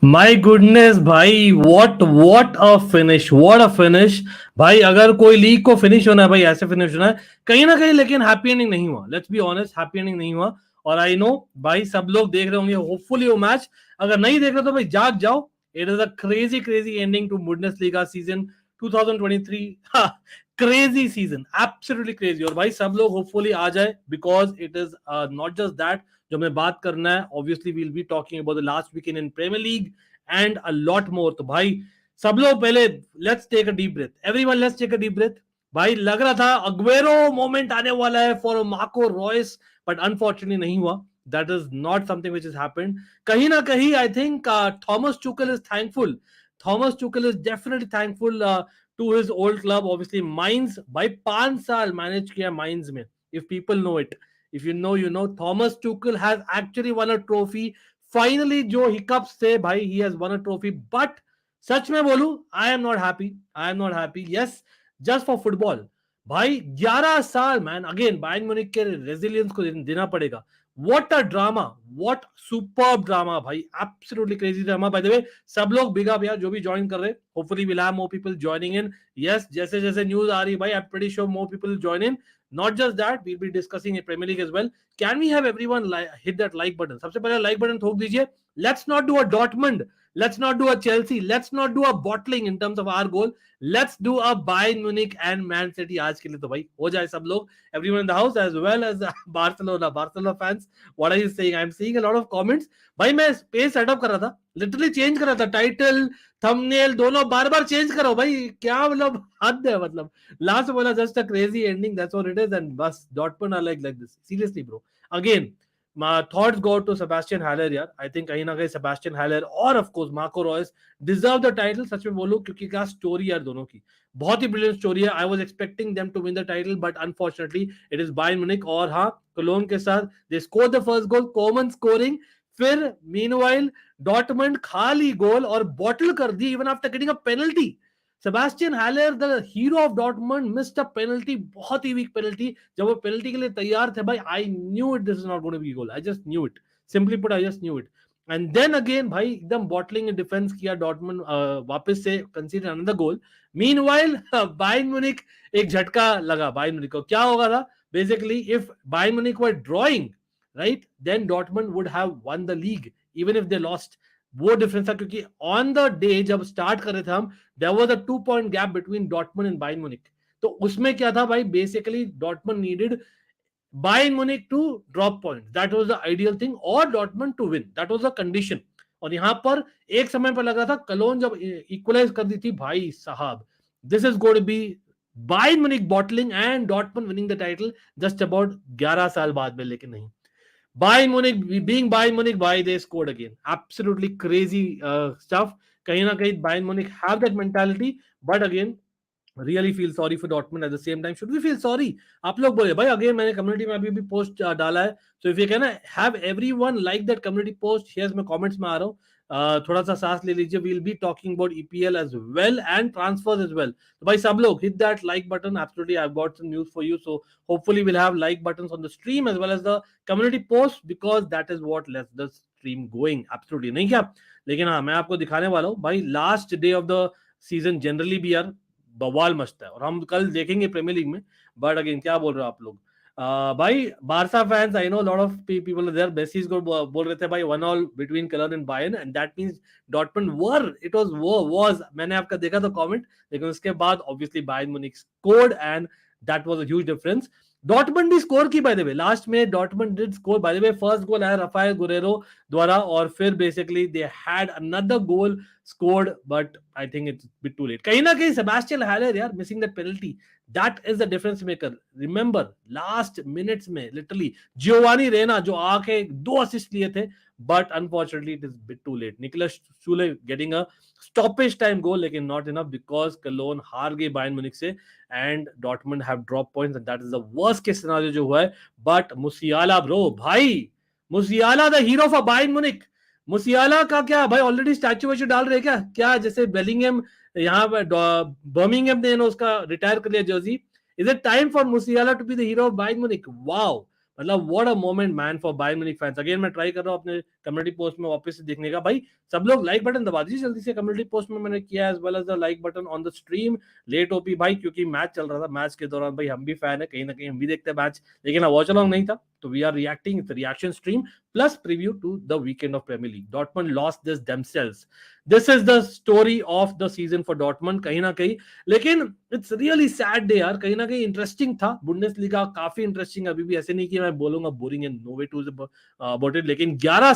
My goodness भाई, what a finish भाई। अगर कोई लीग को फिनिश होना है भाई, ऐसे फिनिश होना है कहीं ना कहीं, लेकिन हैप्पी एंडिंग नहीं हुआ। Let's be honest, happy ending नहीं हुआ। और आई नो भाई सब लोग देख रहे होंगे होपफुली वो मैच। अगर नहीं देख रहे तो भाई जाग जाओ। It is a crazy crazy ending to Bundesliga season 2023। Crazy season, absolutely crazy. और भाई सब लोग होपफुली आ जाए, because it is not just that जो हमें बात करना है। Obviously we'll be talking about the last weekend in Premier League and a lot more. तो भाई सब लोग पहले let's take a deep breath, everyone let's take a deep breath. भाई लग रहा था अग्वेरो मोमेंट आने वाला है for Marco Reus, but unfortunately नहीं हुआ। That is not something which has happened. कहीं ना कहीं I think Thomas Tuchel is thankful. Thomas Tuchel is definitely thankful to his old club. Obviously Mainz भाई 5 साल मैनेज किया माइंस में। If people know it, if you know you know, Thomas Tuchel has actually won a trophy finally। जो hiccups थे भाई, he has won a trophy, but सच में बोलूं, I am not happy, I am not happy। yes, just for football भाई 11 साल man. Again Bayern Munich के resilience को देना पड़ेगा। what a drama, what superb drama भाई, absolutely crazy drama। by the way सब लोग बिग अप यार जो भी ज्वाइन कर रहे हैं। hopefully we'll have more people joining in। yes, जैसे जैसे न्यूज आ रही है भाई, I'm pretty sure more people join in। Not just that, we'll be discussing in Premier League as well। Can we have everyone hit that like button? सबसे पहले like button ठोक दीजिए। Let's not do a Dortmund, let's not do a Chelsea, let's not do a bottling in terms of our goal। Let's do a Bayern Munich and Man City आज के लिए। तो भाई हो जाए सब लोग, everyone in the house as well as Barcelona fans। What are you saying? I'm seeing a lot of comments। भाई मैं पेज सेटअप कर रहा था, लिटरली चेंज कर रहा था, टाइटल थंबनेल दोनों बार बार चेंज करो भाई। क्या मतलब हद है मतलब। Last bola just a crazy ending, that's what it is। and bus Dortmund are like this, seriously bro। again my thoughts go to Sebastian Haller यार। I think कहीं ना कहीं Sebastian Haller और of course Marco Reus deserve the title। सच में बोलूं क्योंकि क्या story यार दोनों की, बहुत ही ब्रिलियंट स्टोरी है। I was expecting them to win the title but unfortunately it is Bayern Munich। और हाँ, कोलोन के साथ they scored the first goal, Coman scoring। फिर meanwhile Dortmund खा ली गोल और बॉटल कर दी even after getting a penalty। Sebastian Haller the hero of Dortmund missed a penalty, बहुत ही week penalty. जब वो पेनल्टी के लिए तैयार थे भाई, I knew it this is not going to be goal. I just knew it, simply put I just knew it. And then again भाई एकदम बॉटलिंग डिफेंस किया डॉर्टमंड, वापस से consider another goal. Meanwhile Bayern Munich, एक झटका लगा Bayern Munich को। क्या होगा था basically, if Bayern Munich were drawing right, then Dortmund would have won the league even if they lost. वो डिफरेंस था क्योंकि ऑन द डे जब स्टार्ट कर रहे थे हम, there was a 2 point gap between Dortmund and Bayern Munich। तो उसमें क्या था भाई, basically Dortmund needed Bayern Munich to drop points, that was the ideal thing, or Dortmund to win, that was the condition। और यहां पर एक समय पर लगा था कलोन जब इक्वलाइज कर दी थी भाई साहब, this is going to be Bayern Munich bottling and Dortmund winning the title just about 11 साल बाद में, लेकिन नहीं। Bayern Munich being Bayern Munich, why they scored again, absolutely crazy stuff। कहीं ना कहीं Bayern Munich have that mentality, but again really feel sorry for Dortmund at the same time। should we feel sorry? आप लोग बोले भाई। Again मैंने community में अभी भी पोस्ट डाला है, so if you can have everyone like that community post, here's मैं comments में आ रहा हूँ। थोड़ा सा सांस ले लीजिए। we'll be talking about EPL as well and transfers as well। तो भाई सब लोग hit that like button। absolutely I've got some news for you, so hopefully we'll have like buttons on the stream as well as the community post, because that is what lets the stream going। absolutely नहीं क्या, लेकिन हाँ मैं आपको दिखाने वाला हूँ भाई last day of the season generally भी यार बवाल मचता है, और हम कल देखेंगे प्रीमियर लीग में। बट अगेन क्या बोल रहे हो आप लोग, भाई Barca fans, I know lot of people there, messages को बोल रहे थे भाई 1-1 between Koln and Bayern, and that means Dortmund were, it was मैंने आपका देखा था कमेंट, लेकिन उसके बाद obviously Bayern Munich scored and that was a huge difference. Dortmund भी स्कोर की बाय द वे, लास्ट में Dortmund did score bye the way. First goal आया राफेल गुरेरो द्वारा, और फिर basically they had another goal scored, but I think it's a bit too late। कहीं ना कहीं Sebastian Haller यार missing that penalty, that is the difference maker। remember last minutes में literally Giovanni Reina जो आके 2 assist लिए थे, but unfortunately it is a bit too late। Nicolas Schule getting a stoppage time goal, लेकिन not enough because Cologne हार गई Bayern Munich से, and Dortmund have dropped points, and that is the worst case scenario जो हुआ है। but Musiala bro, भाई Musiala the hero for Bayern Munich। मुसियाला का क्या भाई, ऑलरेडी स्टैचू वैचू डाल रहे क्या, क्या जैसे बेलिंगम यहाँ पर बर्मिंगहम ने उसका रिटायर कर लिया jersey. Is it time for Musiala to be the hero of Bayern Munich? Wow मतलब what a moment man for Bayern Munich fans. Again मैं ट्राई कर रहा हूँ अपने कम्युनिटी पोस्ट में वापस से देखने का। भाई सब लोग लाइक बटन दबा दीजिए जल्दी से, कम्युनिटी पोस्ट में मैंने किया as well as the like button on the stream. Let OP भाई, क्योंकि मैच चल रहा था, मैच के दौरान भाई हम भी फैन है, कहीं ना कहीं हम भी देखते हैं मैच, लेकिन वॉच अलॉन्ग नहीं था, तो we are reacting, it's reaction stream plus preview to the weekend of Premier League. Dortmund lost this themselves, this is the story of the season for Dortmund कहीं ना कहीं। लेकिन इट्स रियली सैड डे यार, कहीं ना कहीं interesting था Bundesliga, काफी इंटरेस्टिंग, अभी भी ऐसे नहीं कि मैं बोलूंगा boring and no way to about it, लेकिन 11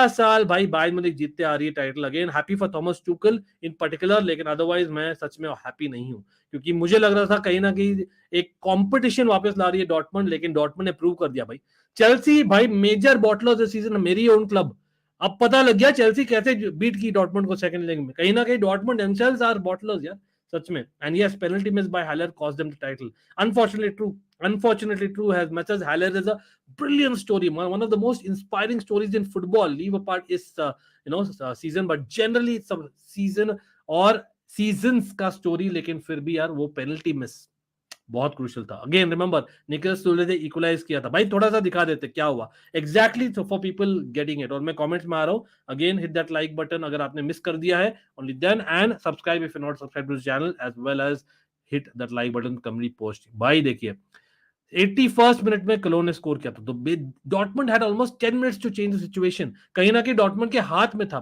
साल भाई बायर्न म्यूनिख जीतते आ रही है title. Again happy for Thomas Tuchel in particular, लेकिन अदरवाइज मैं सच में हैप्पी नहीं हूं, क्योंकि मुझे लग रहा था कहीं ना कहीं एक कंपटीशन वापस ला रही है डॉर्टमंड, लेकिन डॉर्टमंड ने प्रूव कर दिया भाई। चेल्सी भाई मेजर बॉटलर्स इस सीजन, मेरी ओन क्लब, अब पता लग गया चेल्सी कैसे बीट की डॉर्टमंड को सेकंड लेग में। कहीं ना कहीं डॉर्टमंड themselves आर बॉटलर्स यार, सच में। And yes, penalty miss by Haller cost them the title, unfortunately true, as much as Haller is a brilliant story, one of the most inspiring stories in football, leave apart is season, but generally it's a season और seasons का story, लेकिन फिर भी यार वो penalty miss बहुत crucial था। Again remember, Nicholas Sule ने इक्वलाइज किया था भाई, थोड़ा सा दिखा देते क्या हुआ exactly for people getting it. और मैं कमेंट्स में आ रहा हूं, again hit that like button अगर आपने मिस कर दिया है, only then, and subscribe if you not subscribe to this channel, as well as hit that like button community post. भाई देखिए 81st मिनट में क्लोन ने स्कोर किया था, तो Dortmund had almost 10 minutes to change the situation, कहीं ना कहीं डॉर्टमंड के हाथ में था,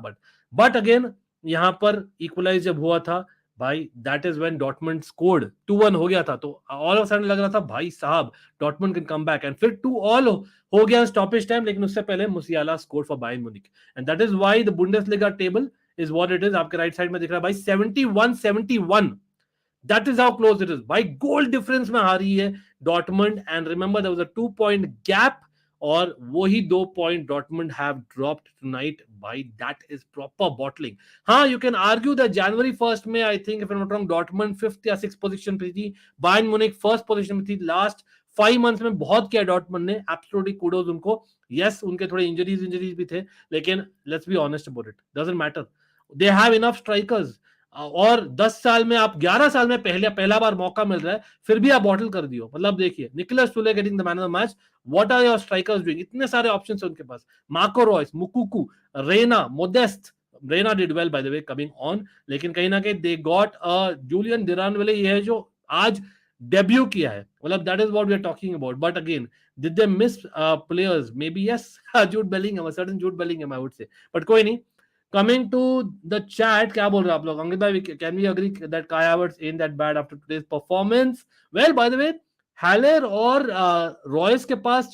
बट अगेन यहां पर इक्वलाइज जब हुआ था भाई, that is when Dortmund scored, 2-1 हो गया था, तो ऑल ऑफ सडन लग रहा था भाई साहब Dortmund can come back, and फिर 2-2 हो गया स्टॉपेज टाइम, लेकिन उससे पहले Musiala score for Bayern Munich, and that is why the Bundesliga table is what it is. आपके राइट साइड में दिख रहा है भाई 71-71, that is how close it is भाई, गोल डिफरेंस में हारी है Dortmund, and remember there was a 2 point gap, और वही 2 point Dortmund have dropped tonight भाई, दैट इज प्रॉपर बॉटलिंग। हाँ, यू कैन आर्ग्यू दैट जनवरी 1 में I think if I am not wrong Dortmund 5th या 6th position पे थी, Bayern Munich 1st position में थी। लास्ट 5 मंथ्स में बहुत किया डॉर्टमंड ने, एब्सोल्युटली कुडोज उनको। यस, उनके थोड़े इंजरीज भी थे, लेकिन let's be honest about it, doesn't matter, they have enough strikers. और 10 साल में आप 11 साल में पहला बार मौका मिल रहा है, फिर भी आप बॉटल कर दियो। मतलब देखिए, Niklas Sule getting the man of the match, what are your strikers doing? इतने सारे ऑप्शंस हैं उनके पास, Marco Reus, Moukoko, Reyna, Modeste, Reyna did well by the way coming on, लेकिन कहीं ना कहीं दे गॉट अ जूलियन डिरानवेले, ये है जो आज डेब्यू किया है, मतलब that is what we are talking about. But again, did they miss players? Maybe yes, Jude Bellingham, certain Jude Bellingham I would say, but कोई नहीं। Coming to the chat, क्या बोल रहे हो आप लोग? अंकित भाई, can we agree that Kai Havertz ain't that bad after today's performance? Well, by the way, Haller और रॉयस के पास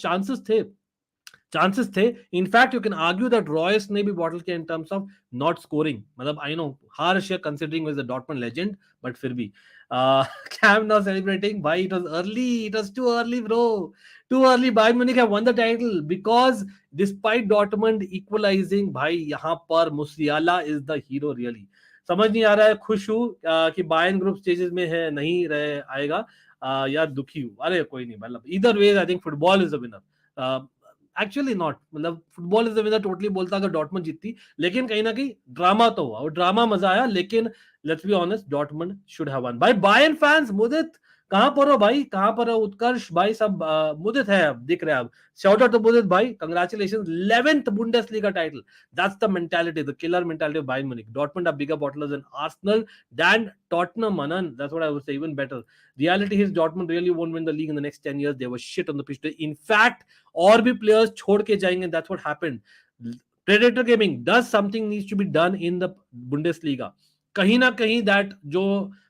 चांसेस थे। In fact you can argue that Reus ने भी बॉटल किया in terms of not scoring, मतलब I know harsh considering with the Dortmund legend, but फिर भी कैम नाउ सेलिब्रेटिंग भाई, it was early, it was too early bro, too early. Bayern Munich have won the title because despite Dortmund equalising, भाई यहाँ पर Musiala is the hero really. समझ नहीं आ रहा है, खुश हूं कि बायर्न ग्रुप स्टेजेस में है, नहीं रहे आएगा, यार दुखी हूं। अरे कोई नहीं, मतलब either way I think football is the winner, actually not, मतलब football is the winner totally बोलता अगर डॉर्टमंड जीतती, लेकिन कहीं ना कहीं ड्रामा तो हुआ, और ड्रामा मजा आया, लेकिन let's be honest, Dortmund should have one. भाई बायर्न फैंस, मुदित कहां पर हो भाई, कहां पर हो? उत्कर्ष भाई सब मुदित है, अब दिख रहे हैं, अब शाउट आउट टू मुदित भाई, congratulations, 11th Bundesliga title, that's the mentality, the killer mentality of Bayern Munich. Dortmund are bigger bottlers than Arsenal, than Tottenham, Manan, that's what I would say, even better. Reality is Dortmund really won't win the league in the next 10 years. They were shit on the pitch. In fact, और भी players छोड़ के जाएंगे, that's what happened. Predator Gaming does something needs to be done in the Bundesliga. कहीं ना कहीं that जो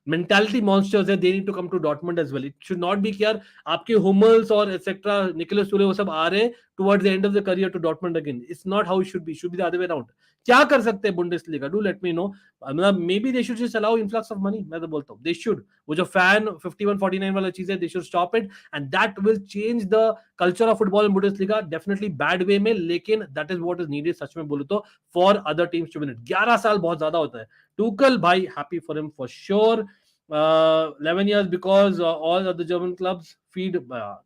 mentality monsters है, they need to come to Dortmund as well. It should not be कि यार आपके हुमल्स और एटसेट्रा निकोलस सुले वो सब आ रहे towards the end of the career to Dortmund again, it's not how it should be the other way around. क्या कर सकते हैं Bundesliga? Do let me know, मतलब maybe they should just allow influx of money, मैं तो बोलता हूँ they should, वो जो फैन 51-49 वाला चीज है, they should stop it, and that will change the culture of football in Bundesliga, definitely bad way में, लेकिन that is what is needed, सच में बोलूं तो, for other teams to win it. 11 साल बहुत ज्यादा होता है। Tuchel, bhai, happy for him for sure. 11 years because all other German clubs feed,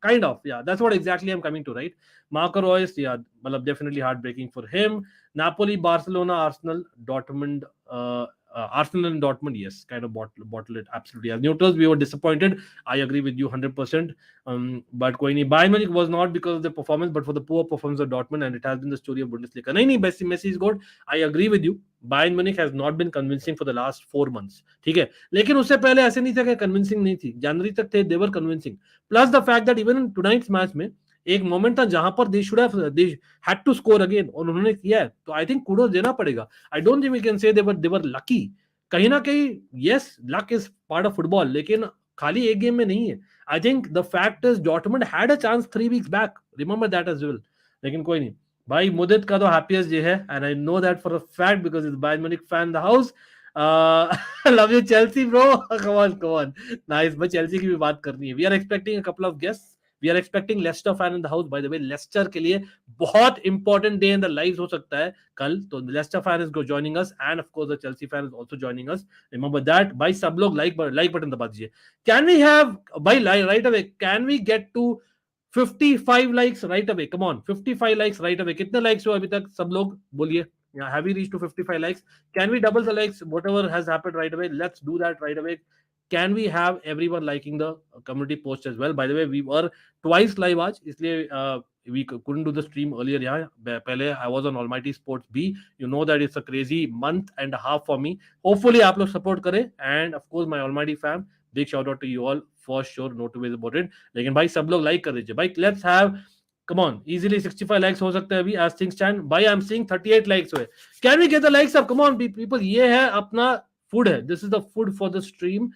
kind of, yeah, that's what exactly I'm coming to, right? Marco Reus, yeah, definitely heartbreaking for him. Napoli, Barcelona, Arsenal, Dortmund, Arsenal and Dortmund, yes, kind of bottle it absolutely. As neutrals, we were disappointed. I agree with you 100%. But कोई नहीं, Bayern Munich was not because of the performance, but for the poor performance of Dortmund, and it has been the story of Bundesliga. नहीं, Messi is good. I agree with you. Bayern Munich has not been convincing for the last 4 months. ठीक है, लेकिन उससे पहले ऐसे नहीं था कि convincing नहीं थी. जनवरी तक थे, they were convincing. Plus the fact that even in tonight's match में एक मोमेंट था जहां पर they had to score again, और उन्होंने किया है, तो आई थिंक कुडोस देना पड़ेगा. I don't think we can say they were lucky. कहीं ना कहीं yes, luck is part of football, लेकिन खाली एक गेम में नहीं है. I think the fact is Dortmund had a chance 3 weeks back, remember that as well. लेकिन कोई नहीं भाई, मुदित का तो हैप्पीएस्ट डे है, and I know that for a fact because is Bayern Munich fan the house. Love you Chelsea bro, come on nice. मैं Chelsea की भी बात करनी है. We are expecting a couple of guests. We are expecting Leicester fan in the house. By the way, Leicester के लिए बहुत important day in the lives हो सकता है कल. तो Leicester fan is joining us, and of course the Chelsea fan is also joining us. Remember that. भाई सब लोग like button दबा दीजिए. Can we have भाई right away? Can we get to 55 likes right away? Come on, 55 likes right away. कितने likes हुए अभी तक? सब लोग बोलिए. Yeah, have we reached to 55 likes? Can we double the likes? Whatever has happened right away, let's do that right away. Can we have everyone liking the community post as well? By the way, we were twice live आज, इसलिए we couldn't do the stream earlier. Yeah, पहले I was on Almighty Sports B. You know that it's a crazy month and a half for me. Hopefully आप लोग support करें, and of course my Almighty fam, big shout out to you all for sure. No two ways about it. लेकिन भाई सब लोग like कर दीजिए. भाई let's have, come on, easily 65 likes हो सकते हैं अभी as things stand. भाई I'm seeing 38 likes हुए. Can we get the likes up? Come on people, ये है अपना food है. This is the food for the stream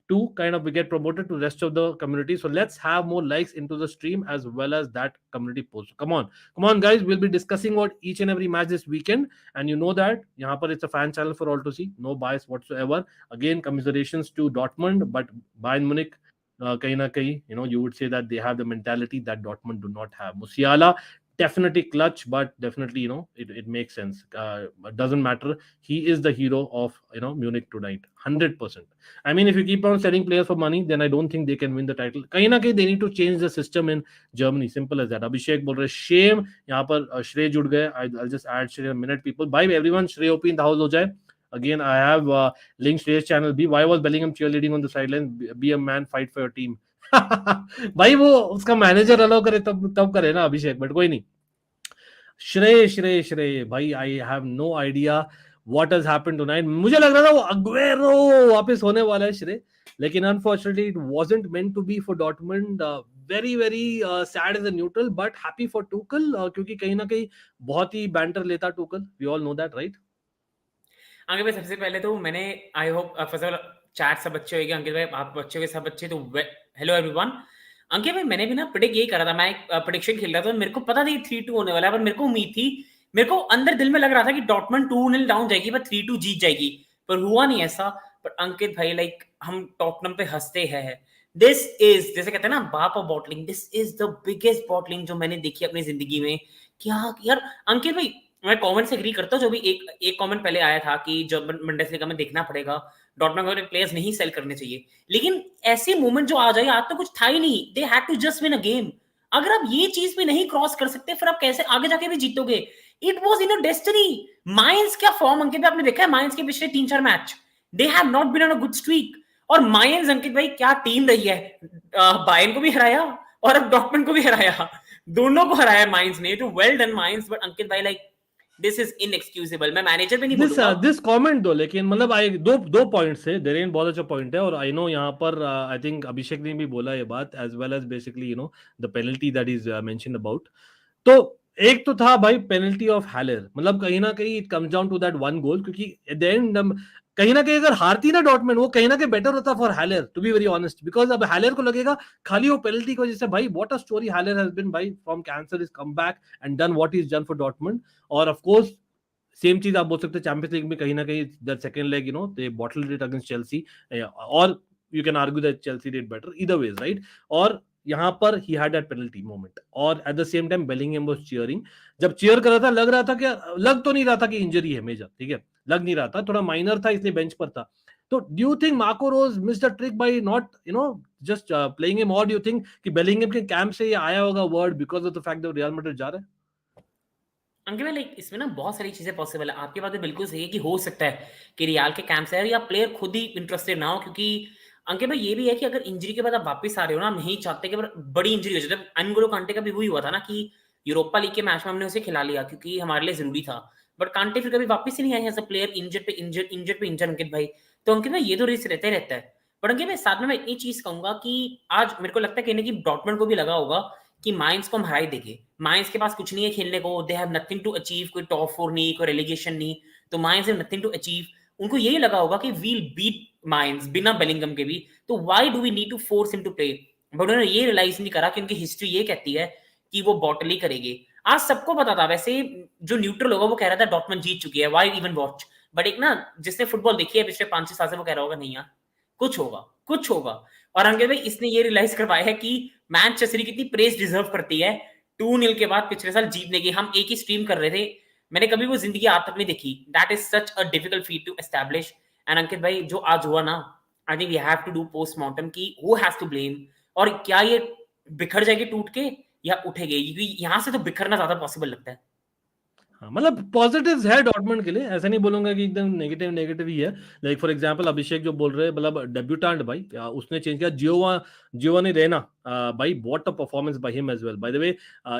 to kind of get promoted to rest of the community. So let's have more likes into the stream as well as that community post. Come on guys, we'll be discussing about each and every match this weekend, and you know that yahan par it's a fan channel for all to see, no bias whatsoever. Again, commiserations to Dortmund, but Bayern Munich, kahin na kahin, you know, you would say that they have the mentality that Dortmund do not have. Musiala definitely clutch, but definitely, you know, it makes sense. It doesn't matter. He is the hero of, you know, Munich tonight, 100%. I mean, if you keep on selling players for money, then I don't think they can win the title. कहीं ना कहीं they need to change the system in Germany. Simple as that. अभिषेक बोल रहे shame. यहाँ पर श्रेय जुड़ गए. I'll just add Shreya in a minute, people. Bye everyone. Shreya OP in the house हो जाए. Again, I have linked Shrey's channel B. Why was Bellingham cheerleading on the sideline? Be a man, fight for your team. भाई वो उसका manager allow करे तब करे ना अभिषेक, but कोई नहीं. श्रेय भाई, I have no idea what has happened tonight. मुझे लग रहा था वो अग्वेरो वापस होने वाला है श्रेय, लेकिन unfortunately it wasn't meant to be for Dortmund. Very sad as a neutral, but happy for Tuchel, क्योंकि कहीं ना कहीं बहुत ही बैंटर लेता Tuchel. We all know that, right? Ankit भाई, सबसे पहले तो मैंने I hope first of all chat सब अच्छे होगी. अंकित भाई आप बच्चे के सब अच्छे, तो हेलो एवरीवन. अंकित भाई, मैंने भी ना प्रेडिक्ट यही करा था. मैं एक प्रेडिक्शन खेल रहा था, मेरे को पता था 3-2 होने वाला है, पर मेरे को उम्मीद थी, मेरे को अंदर दिल में लग रहा था कि डॉर्टमंड 2-0 डाउन जाएगी पर 3-2 जीत जाएगी, पर हुआ नहीं ऐसा. पर अंकित भाई, लाइक हम टॉटनम पे हंसते हैं. दिस इज, जैसे कहते हैं ना, बाप of bottling. This is the biggest bottling जो मैंने देखी अपनी जिंदगी में. क्या यार अंकित भाई, मैं कमेंट से एग्री करता हूँ. जो भी एक कमेंट पहले आया था कि जब बुंडेसलीगा में देखना पड़ेगा, डॉर्टमंड को प्लेयर्स नहीं सेल करने चाहिए, लेकिन ऐसे मोमेंट जो आ जाए, आज तो कुछ था ही नहीं. They had to just win a game. अगर आप ये चीज भी नहीं क्रॉस कर सकते, फिर आप कैसे आगे जाके भी जीतोगे? It was in a destiny. Mainz क्या फॉर्म अंकित भाई, आपने देखा है माइंस के पिछले 3-4 match, they have not been on a good streak. और माइंस अंकित भाई क्या टीम रही है. बायर्न को भी हराया और अब डॉर्टमंड को भी हराया, दोनों को हराया माइंस ने. तो वेल डन माइंस. बट अंकित भाई, लाइक दिस इज इनएक्सक्यूजेबल. मैं मैनेजर भी नहीं बोलूंगा दिस कमेंट दो, लेकिन मतलब आई दो पॉइंट्स है. देरेन बहुत अच्छा पॉइंट है, और आई नो यहाँ पर आई थिंक अभिषेक ने भी बोला ये बात, as well as basically you know the penalty that is mentioned about. तो एक तो था भाई पेनल्टी ऑफ हैलर, मतलब कहीं ना कहीं it comes down to that one goal, क्योंकि एट द एंड कहीं ना कहीं अगर हारती ना डॉर्टमंड, वो कहीं ना कहीं बेटर होता for Haller, to be very honest. Because अब हैलर को लगेगा खाली वो पेनल्टी की वजह से. भाई what a story Haller has been भाई, from cancer is come back and done what is done for Dortmund. और ऑफ कोर्स सेम चीज आप बोल सकते हैं चैंपियंस लीग में, कहीं ना कहीं that second leg, you know, they bottled it against Chelsea, और you can argue that Chelsea did better either ways, right? और यहाँ पर ही हैड दैट पेनल्टी मोमेंट, और at the same time Bellingham was cheering. जब cheer कर रहा था, लग रहा था कि, लग तो नहीं रहा था कि इंजरी है मेजर, ठीक है, लग नहीं रहा था, थोड़ा माइनर था, इसलिए बेंच पर था. तो do you think Marco Rose missed the trick by not, you know, just playing him, और डू यू थिंक कि बेलिंगहम के कैंप से ये आया होगा word because of the fact that Real Madrid जा रहा है? अंकित भाई लाइक इसमें ना बहुत सारी चीजें पॉसिबल है। आपकी बात भी बिल्कुल सही है कि हो सकता है कि रियाल के कैंप से या प्लेयर खुद ही इंटरेस्टेड ना हो, क्योंकि अंकित भाई ये भी है कि अगर इंजरी के बाद आप वापस आ रहे हो ना, हम नहीं चाहते कि बड़ी इंजरी हो जाए। अनगोलो कांटे का भी वही हुआ था ना कि यूरोपा लीग के मैच में हमने उसे खिला लिया क्योंकि हमारे लिए जरूरी था, बट कांटे फिर कभी वापस ही नहीं आए एज अ प्लेयर, इंजर अंकित भाई। तो अंकित भाई ये तो रिस्क रहता ही रहता है। बट अंकित भाई साथ में मैं इतनी चीज कहूंगा कि आज मेरे को लगता है कहीं ना कि डॉटमंड को भी लगा होगा कि माइंस को हम हरा ही देंगे। माइंस के पास कुछ नहीं है खेलने को, they have nothing to achieve, कोई टॉप 4 नहीं, कोई रेलीगेशन नहीं, तो Mainz have nothing to achieve. उनको यही लगा होगा कि वील बीट माइंस बिना बेलिंगम के भी, तो why do we need to force him to play. But उन्होंने ये रियलाइज नहीं करा कि उनकी हिस्ट्री ये कहती है कि वो बॉटल ही करेंगे। आज सबको पता था वैसे, जो न्यूट्रल होगा वो कह रहा था डॉटमंड जीत चुकी है, व्हाई इवन वॉच। बट एक ना जिसने फुटबॉल देखी है पिछले 5-6 साल से, वो कह रहा होगा नहीं यार कुछ होगा, कुछ होगा। और अंकित भाई इसने ये रियलाइज करवाया है कि मैनचेस्टर कितनी प्रेस डिजर्व करती है 2-0 के बाद पिछले साल जीतने की। हम एक ही स्ट्रीम कर रहे थे, मैंने कभी वो जिंदगी आज तक नहीं देखी। That is such a difficult feat to establish. And Ankit भाई जो आज हुआ ना, I think we have to do postmortem की हु हैज टू ब्लेम, और क्या ये बिखर जाएगी टूट के या उठेगी, क्योंकि यहां से तो बिखरना ज्यादा पॉसिबल लगता है। हाँ, मतलब पॉजिटिव्स है डॉटमंड के लिए, ऐसा नहीं बोलूंगा कि एकदम नेगेटिव नेगेटिव ही है। लाइक फॉर एग्जांपल अभिषेक जो बोल रहे हैं, मतलब डेब्यूटेंट भाई, उसने चेंज किया जियोवानी रेना। भाई what a performance by him as well, by the way.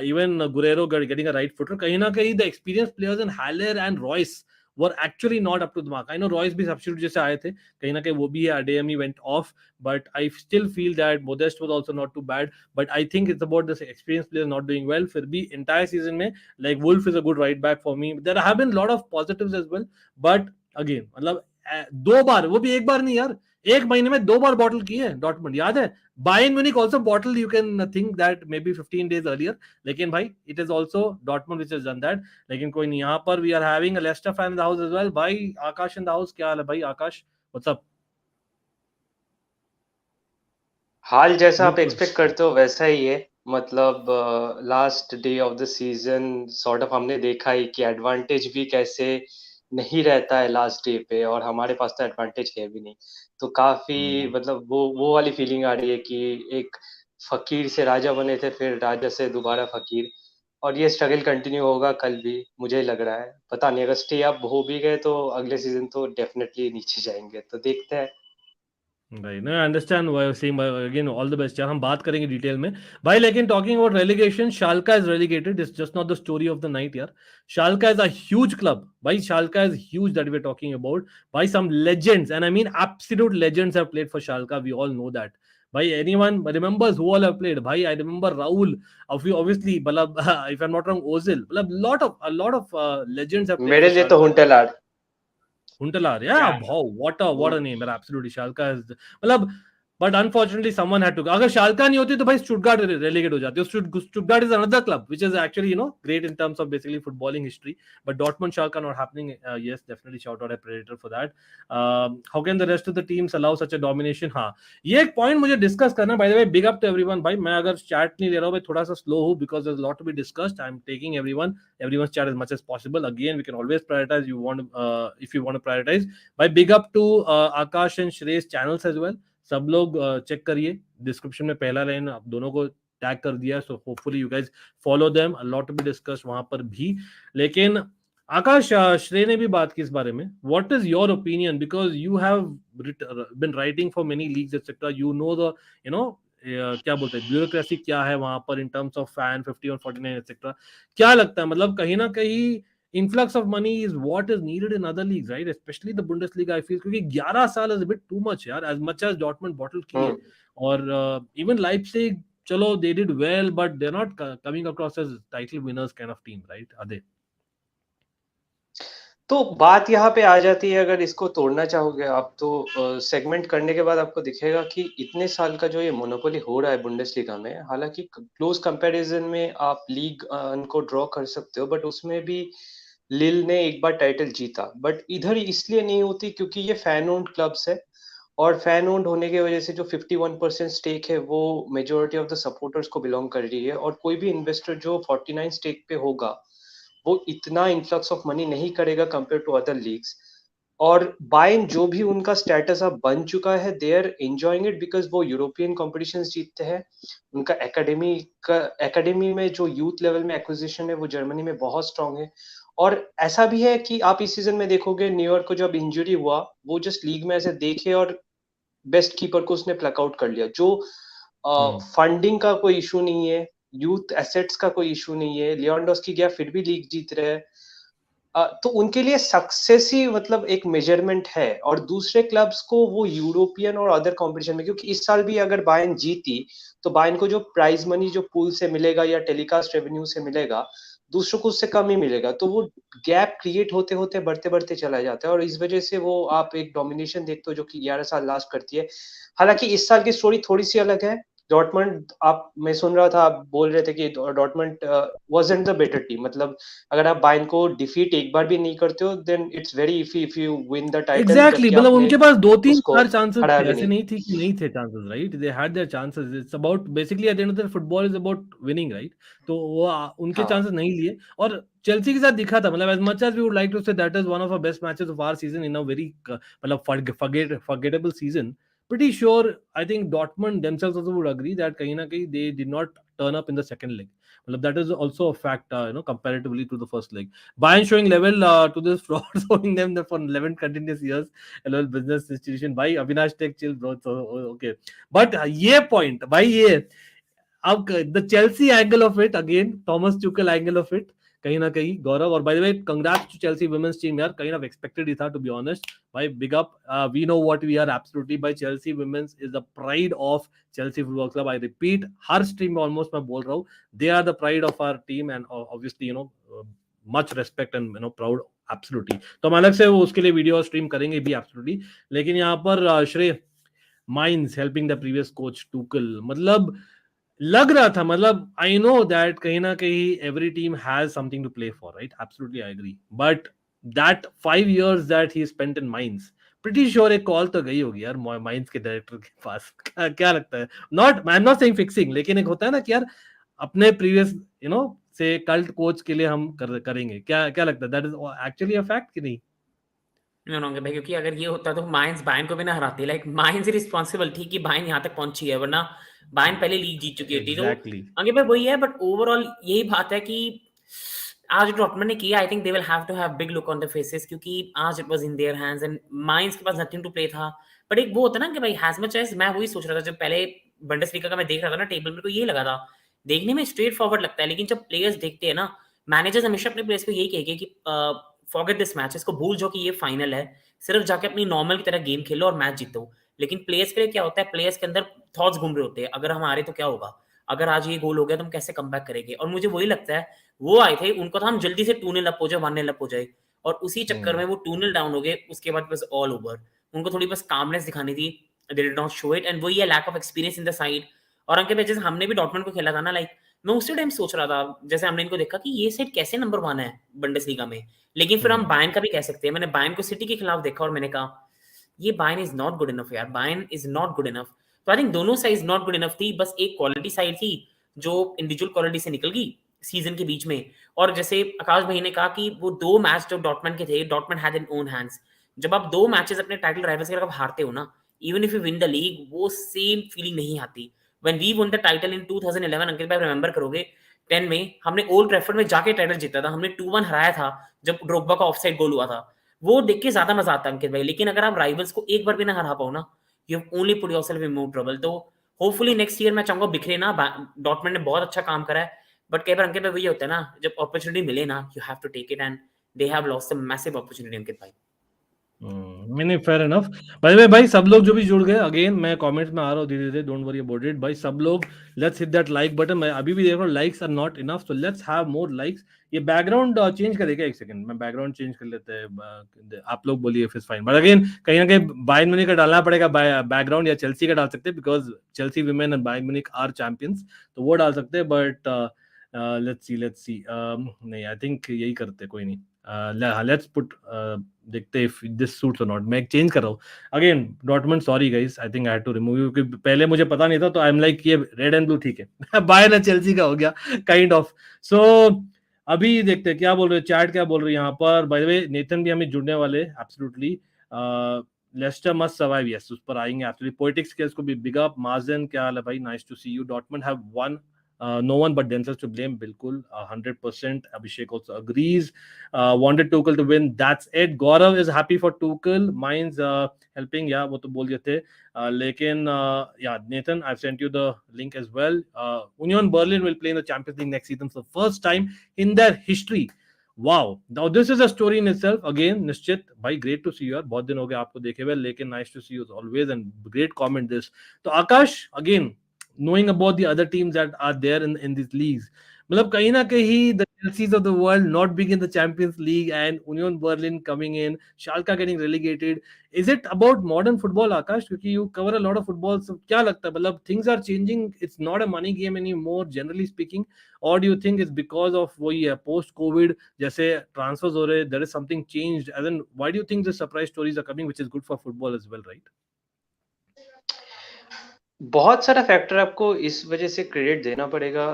Even Guerreiro getting a right footer, कहीं ना कहीं the experience players in Haller and Reus were actually not up to the mark. I know Reus भी substitute जैसे आए थे, कहीं ना कहीं वो भी है, Adeyemi went off, but I still feel that Modeste was also not too bad. But I think it's about the experience player not doing well. फिर भी एंटायर सीजन में like Wolf is a good right back for me. There have been a lot of positives as well, but again मतलब दो बार, वो भी एक बार नहीं यार, एक महीने में 2 बार बॉटल की है डॉटमंड, याद है? Bayern Munich also bottled, you can think that maybe 15 days earlier, लेकिन भाई it is also Dortmund which has done that। लेकिन कोई नहीं, यहाँ पर we are having a Leicester fan in the house as well। भाई आकाश in the house, क्या हाल है भाई आकाश, what's up? हाल जैसा आप बिल्कुल। एक्सपेक्ट करते हो वैसा ही है। मतलब last day of the season sort of हमने देखा ही कि एडवांटेज भी कैसे नहीं रहता है लास्ट डे पे, और हमारे पास तो एडवांटेज है भी नहीं। तो काफी मतलब वो वाली फीलिंग आ रही है कि एक फकीर से राजा बने थे, फिर राजा से दोबारा फकीर। और ये स्ट्रगल कंटिन्यू होगा कल भी, मुझे लग रहा है। पता नहीं, अगर स्टे अप हो भी गए तो अगले सीजन तो डेफिनेटली नीचे जाएंगे, तो देखते हैं। भाई ना understand same, again all the best यार, हम बात करेंगे डिटेल में भाई। लेकिन talking about relegation, Schalke is relegated, it's just not the story of the night यार। Schalke is a huge club भाई, Schalke is huge that we are talking about भाई। Some legends, and I mean absolute legends have played for Schalke, we all know that भाई। Anyone remembers who all have played भाई? I remember Rahul, obviously मतलब if I'm not wrong Ozil, मतलब lot of legends have played मेरे for लिए तो Schalke। हुंटलार। Huntelar, yeah, Yeah. wow, what a name, but absolutely Schalke is मतलब, but unfortunately someone had to go। अगर शाल्का नहीं होती तो भाई स्टुटगार्ट रेलेगेट हो जाती है। Stuttgart is another club which is actually great in terms of basically footballing history, but Dortmund Schalke not happening। Yes, definitely shout out a Predator for that। How can the rest of the teams allow such a domination? हाँ, ये एक point मुझे discuss करना, by the way big up to everyone भाई। मैं अगर chat नहीं ले रहा हूँ भाई, थोड़ा सा स्लो हूँ because there is lot to be discussed. I am taking everyone's chat as much as possible। Again, we can always prioritize, you want if you want to prioritize भाई। Big up to Akash and Shreyas channels as well. सब लोग check करिए, description में पहला line आप दोनों को tag कर दिया, so hopefully you guys follow them, a lot to be discuss वहां पर भी। लेकिन आकाश, श्रेय ने भी बात की इस बारे में, what is your opinion, because you have been writing for many leagues etcetera, you know the क्या बोलते हैं ब्यूरोक्रेसी क्या है वहां पर इन टर्म्स ऑफ फैन 50 और 49 एटसेट्रा। क्या लगता है, मतलब कहीं ना कहीं influx of money is what is needed in other leagues, right? Especially the Bundesliga, I feel, क्योंकि 11 साल is a bit too much यार, as much as Dortmund bottled की है, और even Leipzig, चलो they did well, but they're not coming across as title winners kind of team, right? Are they? तो बात यहाँ पे आ जाती है, अगर इसको तोड़ना चाहोगे आप तो सेगमेंट करने के बाद आपको दिखेगा कि इतने साल का जो ये मोनोपोली हो रहा है बुंडेसलीगा में, हालांकि क्लोज कंपैरिजन में आप लीग को ड्रॉ कर सकते हो, बट उसमें भी लिल ने एक बार टाइटल जीता। बट इधर इसलिए नहीं होती क्योंकि ये फैन ओन्ड क्लब्स है, और फैन ओन्ड होने की वजह से जो 51% स्टेक है वो मेजोरिटी ऑफ द सपोर्टर्स को बिलोंग कर रही है, और कोई भी इन्वेस्टर जो 49 स्टेक पे होगा वो इतना इन्फ्लक्स ऑफ मनी नहीं करेगा कंपेयर टू अदर लीग्स। और बायर्न जो भी उनका स्टेटस अब बन चुका है, they are enjoying it because वो यूरोपियन कॉम्पिटिशन्स जीतते हैं। उनका एकेडमी में जो यूथ लेवल में एक्विजिशन है वो जर्मनी में बहुत स्ट्रांग है। और ऐसा भी है कि आप इस सीजन में देखोगे न्यूयॉर्क को जब इंजरी हुआ, वो जस्ट लीग में ऐसे देखे और बेस्ट कीपर को उसने प्लक आउट कर लिया। जो फंडिंग का कोई इशू नहीं है, यूथ एसेट्स का कोई इशू नहीं है, लियोंडोस्की गया फिर भी लीग जीत रहे हैं। तो उनके लिए सक्सेस ही मतलब एक मेजरमेंट है। और दूसरे क्लब्स को वो यूरोपियन और अदर कंपटीशन में, क्योंकि इस साल भी अगर बायर्न जीती तो बायर्न को जो प्राइज मनी जो पूल से मिलेगा या टेलीकास्ट रेवेन्यू से मिलेगा, दूसरों को उससे कम ही मिलेगा। तो वो गैप क्रिएट होते होते बढ़ते बढ़ते चला जाता है, और इस वजह से वो आप एक डोमिनेशन देखते हो जो कि 11 साल लास्ट करती है। हालांकि इस साल की स्टोरी थोड़ी सी अलग है। डॉर्टमंड, आप मैं सुन रहा था आप बोल रहे थे कि Dortmund wasn't the better team. मतलब अगर आप बायर्न को डिफीट एक बार भी नहीं करते हो, then it's very iffy if you win the title, exactly जबकि मतलब आपने उनके पास दो तीन उसको चार चांसेस हराया थे, भी ऐसे नहीं। नहीं थी कि नहीं थे chances, right? They had there chances. It's about basically eight the end of the football is about winning, right? तो वो उनके हाँ चांसेस नहीं लिए, और चेल्सी के साथ दिखा था। मतलब as much as we would like to say that is one of our best matches of our season in a very मतलब forgettable season, pretty sure I think Dortmund themselves also would agree that kahin na kahin they did not turn up in the second leg. Well, that is also a fact, comparatively to the first leg. Bayern showing level to this fraud, showing them that for 11 continuous years, a little business institution. Bhai, Avinash, take chill, bro. So, okay. But ये point, bhai, ये अब the Chelsea angle of it again, Thomas Tuchel angle of it, कहीं ना कहीं गौरव। और by the way congrats to Chelsea women's team यार, kind of expected ही था टू बी ऑनेस्ट भाई। Big up, we know what we are absolutely bye. Chelsea women's is the pride of Chelsea football club. I repeat, हर stream में almost मैं बोल रहा हूँ, they are the pride of our team and obviously much respect and proud absolutely. तो हम अलग से वो उसके लिए वीडियो स्ट्रीम करेंगे भी एब्सोल्युटली। लेकिन यहाँ पर श्रेय mines helping the previous coach Tuchel, मतलब लग रहा था, मतलब आई नो दैट कहीं ना कहीं every team has something to play for, right? Absolutely I agree, but that 5 years that he spent in Mainz, pretty sure एक कॉल तो गई होगी यार माइंस के डायरेक्टर के पास। क्या लगता है? Not, I am not saying fixing, लेकिन एक होता है ना कि यार अपने प्रीवियस से कल्ट कोच के लिए हम करेंगे। क्या क्या लगता है? That is actually a fact कि नहीं? नो भाई, क्योंकि अगर ये होता तो माइंस बायर्न को भी ना हराती। लाइक माइंस रिस्पॉन्सिबल थी कि बायर्न यहाँ तक पहुंची है, वरना बायर्न पहले लीग जीत चुकी होती। तो एग्जैक्टली आगे भाई वही है, बट ओवरऑल यही बात है कि आज डॉर्टमंड ने किया, I think they will have to have big look on the faces, क्योंकि आज it was in their hands and Mainz के पास नथिंग टू प्ले था। बट एक वो होता ना कि भाई हैज मच एज, मैं वही सोच रहा था जब पहले बुंडेसलीगा का मैं देख रहा था ना टेबल, मेरे को ये लगा था देखने में स्ट्रेट फॉरवर्ड लगता है, लेकिन जब प्लेयर्स देखते हैं ना, मैनेजर्स हमेशा अपने प्लेयर्स को यही कहेंगे कि फॉरगेट दिस मैच, इसको भूल जाओ कि ये फाइनल है, सिर्फ जाके अपनी नॉर्मल की तरह गेम खेलो और मैच जीतो। लेकिन प्लेयर्स के लिए क्या होता है, प्लेयर्स के अंदर थॉट्स घूम रहे होते हैं, अगर हम हारे तो क्या होगा, अगर आज ये गोल हो गया तो हम कैसे कम बैक करेंगे। और मुझे वही लगता है वो आए थे, उनको था हम जल्दी से 2-0 अप हो जाए, 1-0 अप हो जाए, और उसी चक्कर में वो 2-0 डाउन हो गए। उसके बाद बस ऑल ओवर, उनको थोड़ी बस कामनेस दिखानी थी, they did not show it, and वही है lack of experience in the side. और अंकित जैसे हमने भी डॉर्टमंड को खेला था ना, लाइक मैं उसी टाइम सोच रहा था, जैसे हमने इनको देखा कि ये साइड कैसे नंबर 1 है बुंडेसलीगा में, लेकिन फिर हम बायर्न का भी कह सकते हैं। मैंने बायर्न को सिटी के खिलाफ देखा और मैंने कहा ये Bayern is not good enough यार, Bayern is not good enough. तो आई थिंक दोनों साइड नॉट गुड इनफ थी, बस एक क्वालिटी साइड थी जो इंडिविजुअल क्वालिटी से निकल गई सीजन के बीच में। और जैसे आकाश भाई ने कहा कि वो 2 मैच जो डॉर्टमंड के थे, Dortmund had in own hands. जब आप 2 मैचेस अपने टाइटल राइवल्स के खिलाफ हारते हो ना, even if you win the league, वो सेम फीलिंग नहीं आती। When we won the title in 2011, Ankit भाई रिमेंबर करोगे 10 में हमने ओल्ड ट्रैफर्ड में जाके टाइटल जीता था, हमने 2-1 हराया था जब ड्रोग्बा का ऑफसाइड गोल हुआ था। वो देख के ज्यादा मजा आता है अंकित भाई। लेकिन अगर आप राइवल्स को एक बार भी ना हरा पाओ ना, you have only put yourself in more trouble. तो होपफुली नेक्स्ट ईयर मैं चाहूंगा बिखरे ना, डॉर्टमंड ने बहुत अच्छा काम करा है, बट कई बार अंकित भाई वही होता है ना, जब अपॉर्चुनिटी मिले ना, you have to take it, and they have lost a massive opportunity Ankit भाई। नहीं, fair enough. By the way भाई, सब लोग जो भी जुड़ गए, अगेन मैं कमेंट्स में आ रहा हूँ धीरे धीरे, डोंट वरी अबाउट इट भाई। सब लोग let's hit that like button. मैं अभी भी देख रहा हूँ likes are not enough, so let's have more likes. ये बैकग्राउंड चेंज करेगा, एक सेकंड मैं बैकग्राउंड चेंज कर लेते हैं। आप लोग बोलिए फिर फाइन, बट अगेन कहीं ना कहीं बायर्न म्यूनिख का डालना पड़ेगा बैकग्राउंड, या चेल्सी का डाल सकते हैं because Chelsea women and Bayern Munich are champions, तो वो डाल सकते हैं। बट लेट्स सी नहीं, आई थिंक यही करते, कोई नहीं। लेट्स पुट, देखते इफ दिस सूट्स और नॉट। मैं एक चेंज कर रहा हूँ again. Dortmund, sorry guys, I think I had to remove you, क्योंकि पहले मुझे पता नहीं था, तो आई एम लाइक ये रेड एंड ब्लू ठीक है। बायर्न एंड चेल्सी का हो गया काइंड ऑफ। सो अभी देखते हैं क्या बोल रहे हैं, चैट क्या बोल रहे हैं यहाँ पर. बाय द वे नेथन भी हमें जुड़ने वाले, absolutely. Leicester must survive, yes, उस पर आएंगे एब्सोल्युटली. पोएटिक स्किल्स को भी बिग अप. मार्जन क्या हाल है भाई, nice to see you. Dortmund have won, no one but themselves to blame, बिल्कुल 100%. Abhishek also agrees. Wanted Tuchel to win, that's it. Gaurav is happy for Tuchel, mine's helping, yeah, वो तो बोल दिए थे. लेकिन yeah, Nathan, I've sent you the link as well. Union Berlin will play in the Champions League next season for the first time in their history. Wow, now this is a story in itself. Again, Nishchit, भाई great to see you यार, बहुत दिन हो गए आपको देखे हुए, लेकिन nice to see you as always and great comment this. तो आकाश, again, knowing about the other teams that are there in these leagues, मतलब कहीं ना कहीं the Chelseas of the world not being in the Champions League and Union Berlin coming in, Schalke getting relegated. Is it about modern football, Akash? क्योंकि you cover a lot of football, so क्या लगता है, मतलब things are changing, it's not a money game anymore generally speaking, or do you think it's because of वही है post COVID जैसे transfers हो रहे, there is something changed, and then why do you think the surprise stories are coming, which is good for football as well, right? बहुत सारा factor आपको इस वजह से क्रेडिट देना पड़ेगा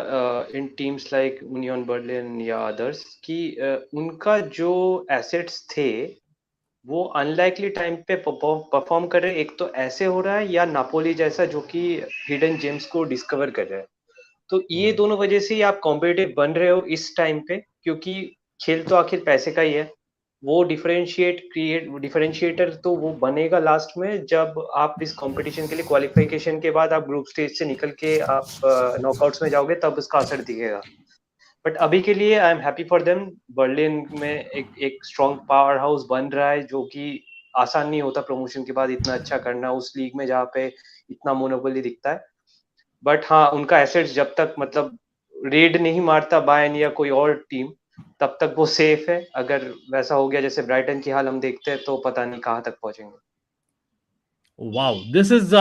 इन टीम्स लाइक यूनियन बर्लिन या अदर्स कि उनका जो एसेट्स थे वो अनलाइकली टाइम पे परफॉर्म कर रहे. एक तो ऐसे हो रहा है या नापोली जैसा जो कि हिडन जेम्स को डिस्कवर कर रहा है. तो ये दोनों वजह से ही आप कॉम्पिटिटिव बन रहे हो इस टाइम पे, क्योंकि खेल तो आखिर पैसे का ही है. वो डिफरेंशिएटर तो वो बनेगा लास्ट में जब आप इस कंपटीशन के लिए क्वालिफिकेशन के बाद आप ग्रुप स्टेज से निकल के आप नॉकआउट्स में जाओगे, तब उसका असर दिखेगा. बट अभी के लिए I am happy for them. Berlin में एक स्ट्रॉन्ग पावर हाउस बन रहा है, जो कि आसान नहीं होता प्रमोशन के बाद इतना अच्छा करना उस लीग में जहाँ पे इतना मोनोपोली दिखता है. बट हाँ, उनका एसेट्स जब तक मतलब रेड नहीं मारता बायर्न या कोई और टीम, तब तक वो सेफ है. अगर वैसा हो गया जैसे ब्राइटन की हाल हम देखते हैं, तो पता नहीं कहाँ तक पहुंचेंगे. Wow, this is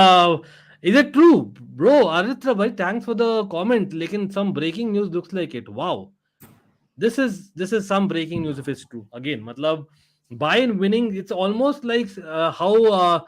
it true, bro? Aritra bhai, thanks for the comment. लेकिन some breaking news looks like it. Wow, this is some breaking news if it's true. Again, matlab Bayern winning, it's almost like how our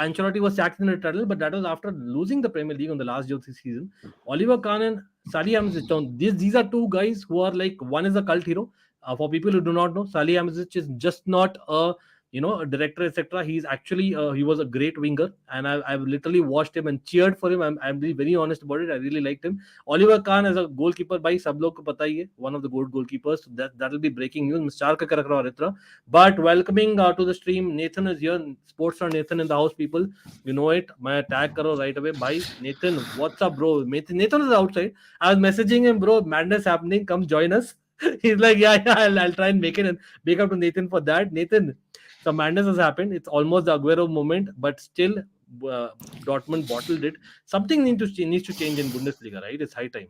Ancelotti was sacked in a tunnel, but that was after losing the Premier League on the last day of the season. Oliver Kahn and Salihamidzic, these are two guys who are like, one is a cult hero. For people who do not know, Salihamidzic is just not a a director, etc. He's actually he was a great winger, and I've literally watched him and cheered for him. I'm being very honest about it. I really liked him. Oliver Kahn as a goalkeeper, by सब लोग को पता ही है, one of the good goalkeepers. So that will be breaking news. Mr. का रख रहा Aritra. But welcoming to the stream, Nathan is here. Sports star Nathan in the house, people. You know it. मैं tag करो right away. Bye, Nathan. What's up, bro? Nathan is outside. I was messaging him, bro. Madness happening. Come join us. He's like, yeah, I'll try and make it. And big up to Nathan for that. Nathan, some madness has happened. It's almost the Aguero moment, but still, Dortmund bottled it. Something needs to change in Bundesliga, right? It's high time.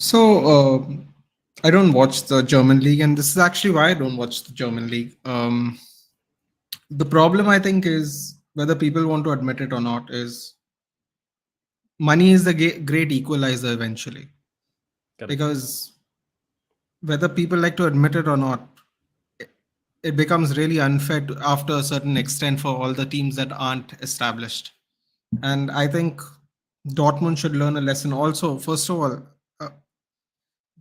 So I don't watch the German league, and this is actually why I don't watch the German league. The problem, I think, is whether people want to admit it or not, is money is the great equalizer eventually. Correct. Because whether people like to admit it or not, it becomes really unfair after a certain extent for all the teams that aren't established. And I think Dortmund should learn a lesson also. First of all,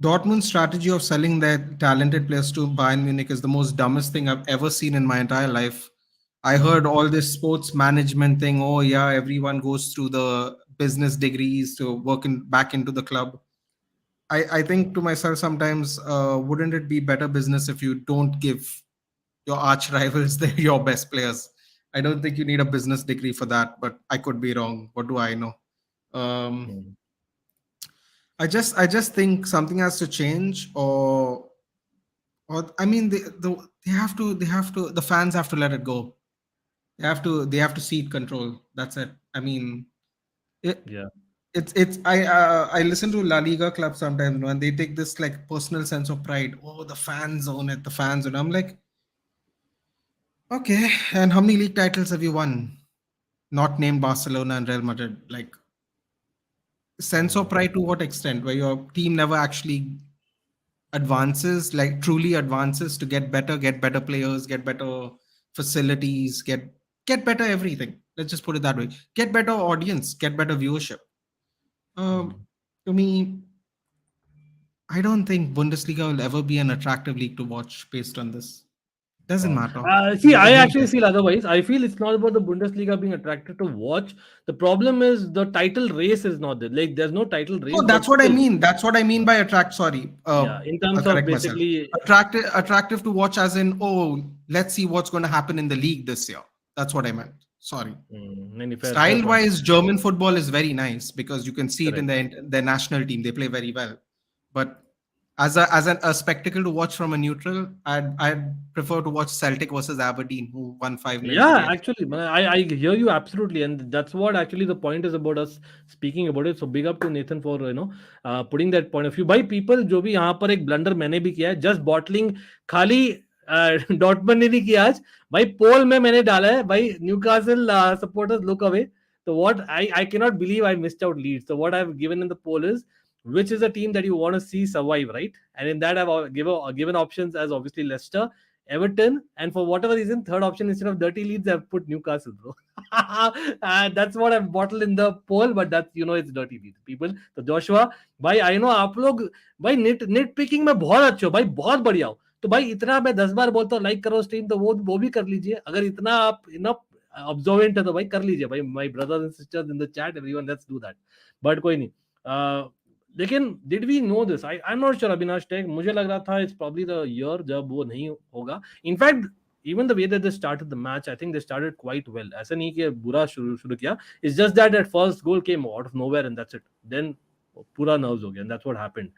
Dortmund's strategy of selling their talented players to Bayern Munich is the most dumbest thing I've ever seen in my entire life. I heard all this sports management thing. Oh yeah, everyone goes through the business degrees to work back into the club. I think to myself sometimes, wouldn't it be better business if you don't give your arch rivals your best players? I don't think you need a business degree for that, but I could be wrong. What do I know? I just think something has to change, or I mean, they have to the fans have to let it go. They have to cede control. That's it. I mean, I listen to La Liga clubs sometimes, and they take this like personal sense of pride. Oh, the fans own it. The fans, and I'm like, okay. And how many league titles have you won? Not named Barcelona and Real Madrid. Like, sense of pride to what extent? Where your team never actually advances, like truly advances to get better players, get better facilities, get better everything. Let's just put it that way. Get better audience, get better viewership. To me, I don't think Bundesliga will ever be an attractive league to watch based on this. Doesn't matter. See, It I really actually doesn't. feel otherwise. I feel it's not about the Bundesliga being attractive to watch. The problem is the title race is not there. Like, there's no title race, No, but that's what I still, mean. That's what I mean by attract. Sorry, yeah, in I'll terms of correct myself. basically, Attractive to watch, as in, oh, let's see what's going to happen in the league this year. That's what I meant. Sorry. fair point. Style-wise, German football is very nice because you can see it in Correct. their national team. They play very well. But a spectacle to watch from a neutral, I'd prefer to watch Celtic versus Aberdeen, who won 5-0 Yeah, today. actually, I hear you absolutely, and that's what actually the point is about us speaking about it. So big up to Nathan for putting that point of view. By people, जो भी यहाँ पर एक blunder मैंने भी किया है, just bottling खाली डॉटमंड ने नहीं किया आज भाई पोल में मैंने डाला है भाई Newcastle supporters look away. So what I cannot believe I missed out Leeds. So what I've given in the poll is which is a team that you want to see survive, right? And in that I've given options as obviously Leicester, Everton, and for whatever reason, third option instead of dirty Leeds, I've put Newcastle, bro. That's what I've bottled in the poll, but that's it's dirty Leeds, people. So Joshua, भाई I know आप लोग भाई net picking में बहुत अच्छे हो भाई, बहुत बढ़िया हो. तो भाई इतना मैं 10 बार बोलता हूँ लाइक करो स्ट्रीम, तो वो भी कर लीजिए. अगर इतना आप ऑब्जर्वेंट है तो भाई कर लीजिए भाई. My brothers and sisters in the chat, everyone, let's do that. But कोई नहीं. लेकिन did we know this? I am not sure. Avinash take, मुझे लग रहा था इट्स प्रॉब्ली द ईयर जब वो नहीं होगा. In fact even the way that they started the match, I think they started quite well. ऐसा नहीं कि बुरा शुरू किया. It's just that first goal came out of nowhere and that's it. Then पूरा nerves हो गया and that's what happened.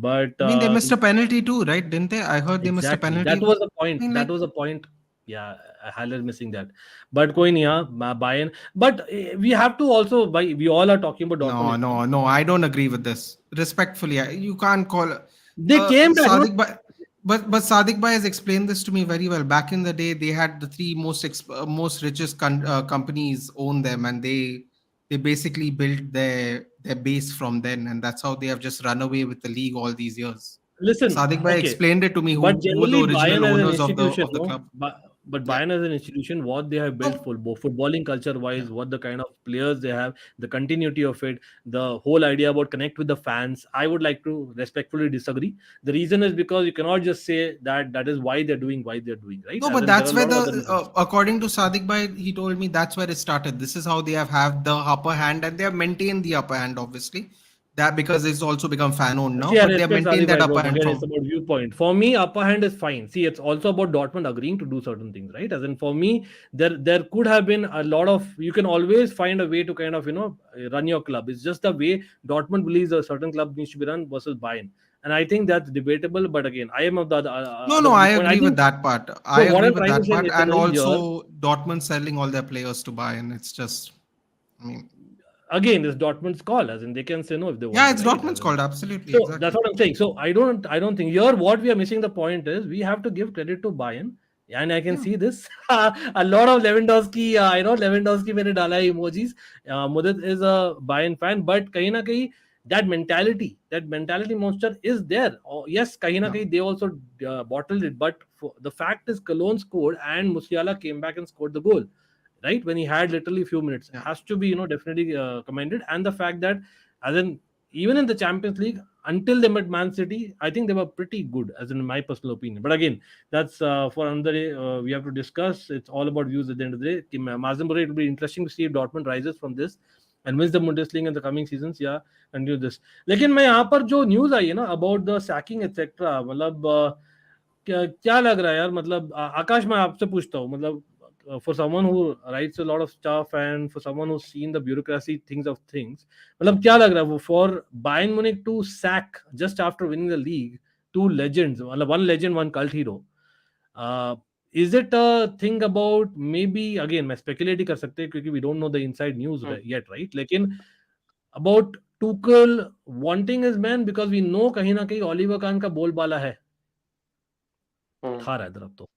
But I mean, they missed a penalty too, right? Didn't they? I heard they missed a exactly, penalty. that was the point. I mean, That was the point. Yeah, I highlighted missing that. But कोई नहीं, हाँ, Bayern. But we have to also, we all are talking about Dortmund. No. I don't agree with this. Respectfully, you can't call. They came back. Sadiq but Sadiq Bhai has explained this to me very well. Back in the day, they had the three most richest companies own them, and they basically built their base from then, and that's how they have just run away with the league all these years. Listen, Sadiq Bhai okay, explained it to me who but were the generally original Bayern as an owners of institution, the club. But Bayern as an institution, what they have built for footballing culture wise, what the kind of players they have, the continuity of it, the whole idea about connect with the fans, I would like to respectfully disagree. The reason is because you cannot just say that is why they're doing, right? No, but that's where according to Sadiq Bhai, he told me that's where it started. This is how they have the upper hand, and they have maintained the upper hand, obviously. That because it's also become fan owned now, but they have maintained that upper hand. Again, it's about viewpoint. For me, upper hand is fine. See, it's also about Dortmund agreeing to do certain things, right? As in, for me, there could have been a lot of. You can always find a way to kind of run your club. It's just the way Dortmund believes a certain club needs to be run versus Bayern. And I think that's debatable. But again, I am of the no, I agree with that part. I agree with that part, and also Dortmund selling all their players to Bayern. It's just, I mean. Again, it's Dortmund's call, as in they can say no if they want. Yeah, it's Dortmund's call, absolutely. So exactly. That's what I'm saying. So I don't think here what we are missing the point is we have to give credit to Bayern, and I can see this a lot of Lewandowski. Lewandowski मैंने डाला है emojis. Mudit is a Bayern fan, but कहीं ना कहीं that mentality monster is there. Yes, कहीं ना कहीं they also bottled it, but the fact is Cologne scored and Musiala came back and scored the goal. Right, when he had literally a few minutes, has to be definitely commended. And the fact that as in even in the Champions League until they met Man City, I think they were pretty good, as in my personal opinion. But again, that's for another day. We have to discuss. It's all about views at the end of the day. Mazenbure, it will be interesting to see if Dortmund rises from this and wins the Bundesliga in the coming seasons. Yeah, continue this. लेकिन मैं यहाँ पर जो news आई है ना about the sacking etc, मतलब क्या लग रहा है यार? मतलब आकाश, मैं आपसे पूछता हूँ, मतलब for someone who writes a lot of stuff and for someone who's seen the bureaucracy things, मतलब क्या लग रहा है वो for Bayern Munich to sack just after winning the league two legends, मतलब one legend, one cult hero, is it a thing about maybe, again मैं speculate ही कर सकते हैं क्योंकि we don't know the inside news yet, right? लेकिन about Tuchel wanting his man because we know कहीं ना कहीं Oliver Kahn का बोलबाला है, खा रहा है तरफ तो.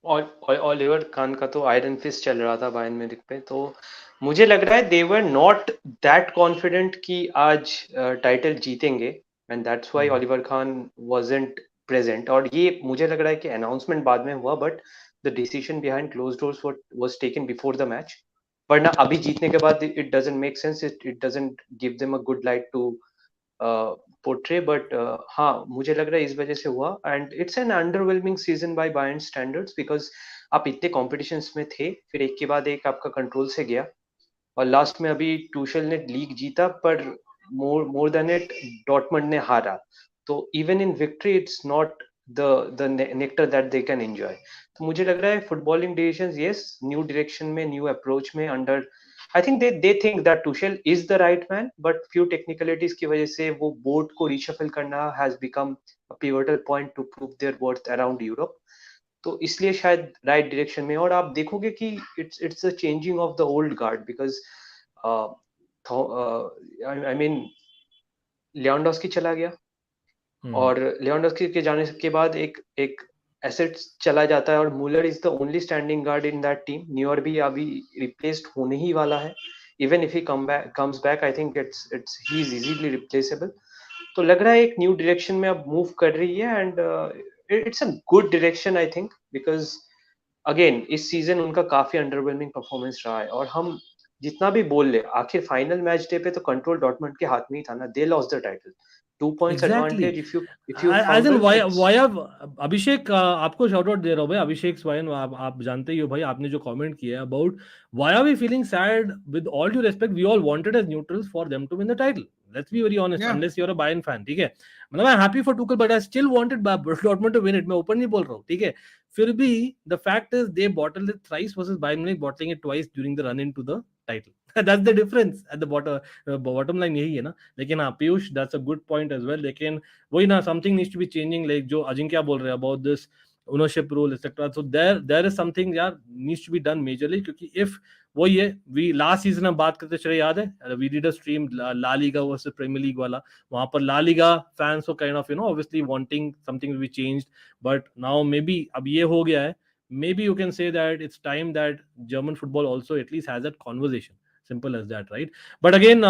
ओलिवर खान का तो आयरन फिस्ट चल रहा था बायर्न म्यूनिख पे, तो मुझे लग रहा है दे वर नॉट दैट कॉन्फिडेंट कि आज टाइटल जीतेंगे, and that's why Oliver Khan wasn't present. और ये मुझे लग रहा है कि अनाउंसमेंट बाद में हुआ, but the decision behind close doors was taken before the match. वरना अभी जीतने के बाद it doesn't make sense, it doesn't give them a good light to portray, but हाँ मुझे लग रहा है इस वजह से हुआ, and it's an underwhelming season by Bayern standards, because आप इतने कॉम्पिटिशन्स में थे, फिर एक के बाद एक आपका कंट्रोल से गया, और लास्ट में अभी टूशेल ने लीग जीता, पर मोर देन इट डॉर्टमंड ने हारा, तो even in victory it's not the nectar that they can enjoy. तो मुझे लग रहा है footballing decisions, yes, new direction में, न्यू अप्रोच में, under I think they think that Tuchel is the right man, but few technicalities की वजह से वो बोर्ड को reshuffle करना has become a pivotal point to prove their worth around Europe, तो इसलिए शायद राइट डायरेक्शन में। और आप देखोगे कि it's a changing of the old guard, because I mean Lewandowski चला गया, और लियोंडोस्की के जाने के बाद एक एसेट चला जाता है, और Müller is the only standing guard in that team. Newer भी अभी रिप्लेस्ड होने ही वाला है, even if he comes back I think it's he is easily replaceable. तो लग रहा है एक न्यू डायरेक्शन में अब मूव कर रही है, and it's a good direction I think, because again इस सीजन उनका काफी अंडरवेलमिंग परफॉर्मेंस रहा है, और हम जितना भी बोल ले, आखिर फाइनल मैच डे पे तो कंट्रोल डॉर्टमंड के हाथ में ही था ना, they lost the title, 2 points advantage, if you As in fumble, it's... why अभिषेक आपको शाउट आउट दे रहा हूँ भाई, अभिषेक स्वायन, आप जानते ही हो भाई, आपने जो कमेंट किया है about why are we feeling sad, with all due respect we all wanted as neutrals for them to win the title, let's be very honest, unless you're a Bayern fan, ठीक है, मतलब I'm happy for Tuchel but I still wanted Dortmund to win it, मैं open नहीं बोल रहा हूँ, ठीक है, फिर भी the fact is they bottled it thrice versus Bayern Munich bottling it twice during the run into the title. That's the difference at the bottom line, यही है ना। लेकिन हाँ Piyush, that's a good point as well, लेकिन वही ना, something needs to be changing, like जो अजिंक्य बोल रहे हैं about this ownership rule etc, so there is something यार needs to be done majorly, क्योंकि if वही है, we last season हम बात करते चले, याद है we did a stream La Liga versus Premier League वाला, वहां पर La Liga fans were kind of obviously wanting something to be changed, but now maybe अब ये हो गया है, maybe you can say that it's time that German football also at least has that conversation, simple as that, right? But again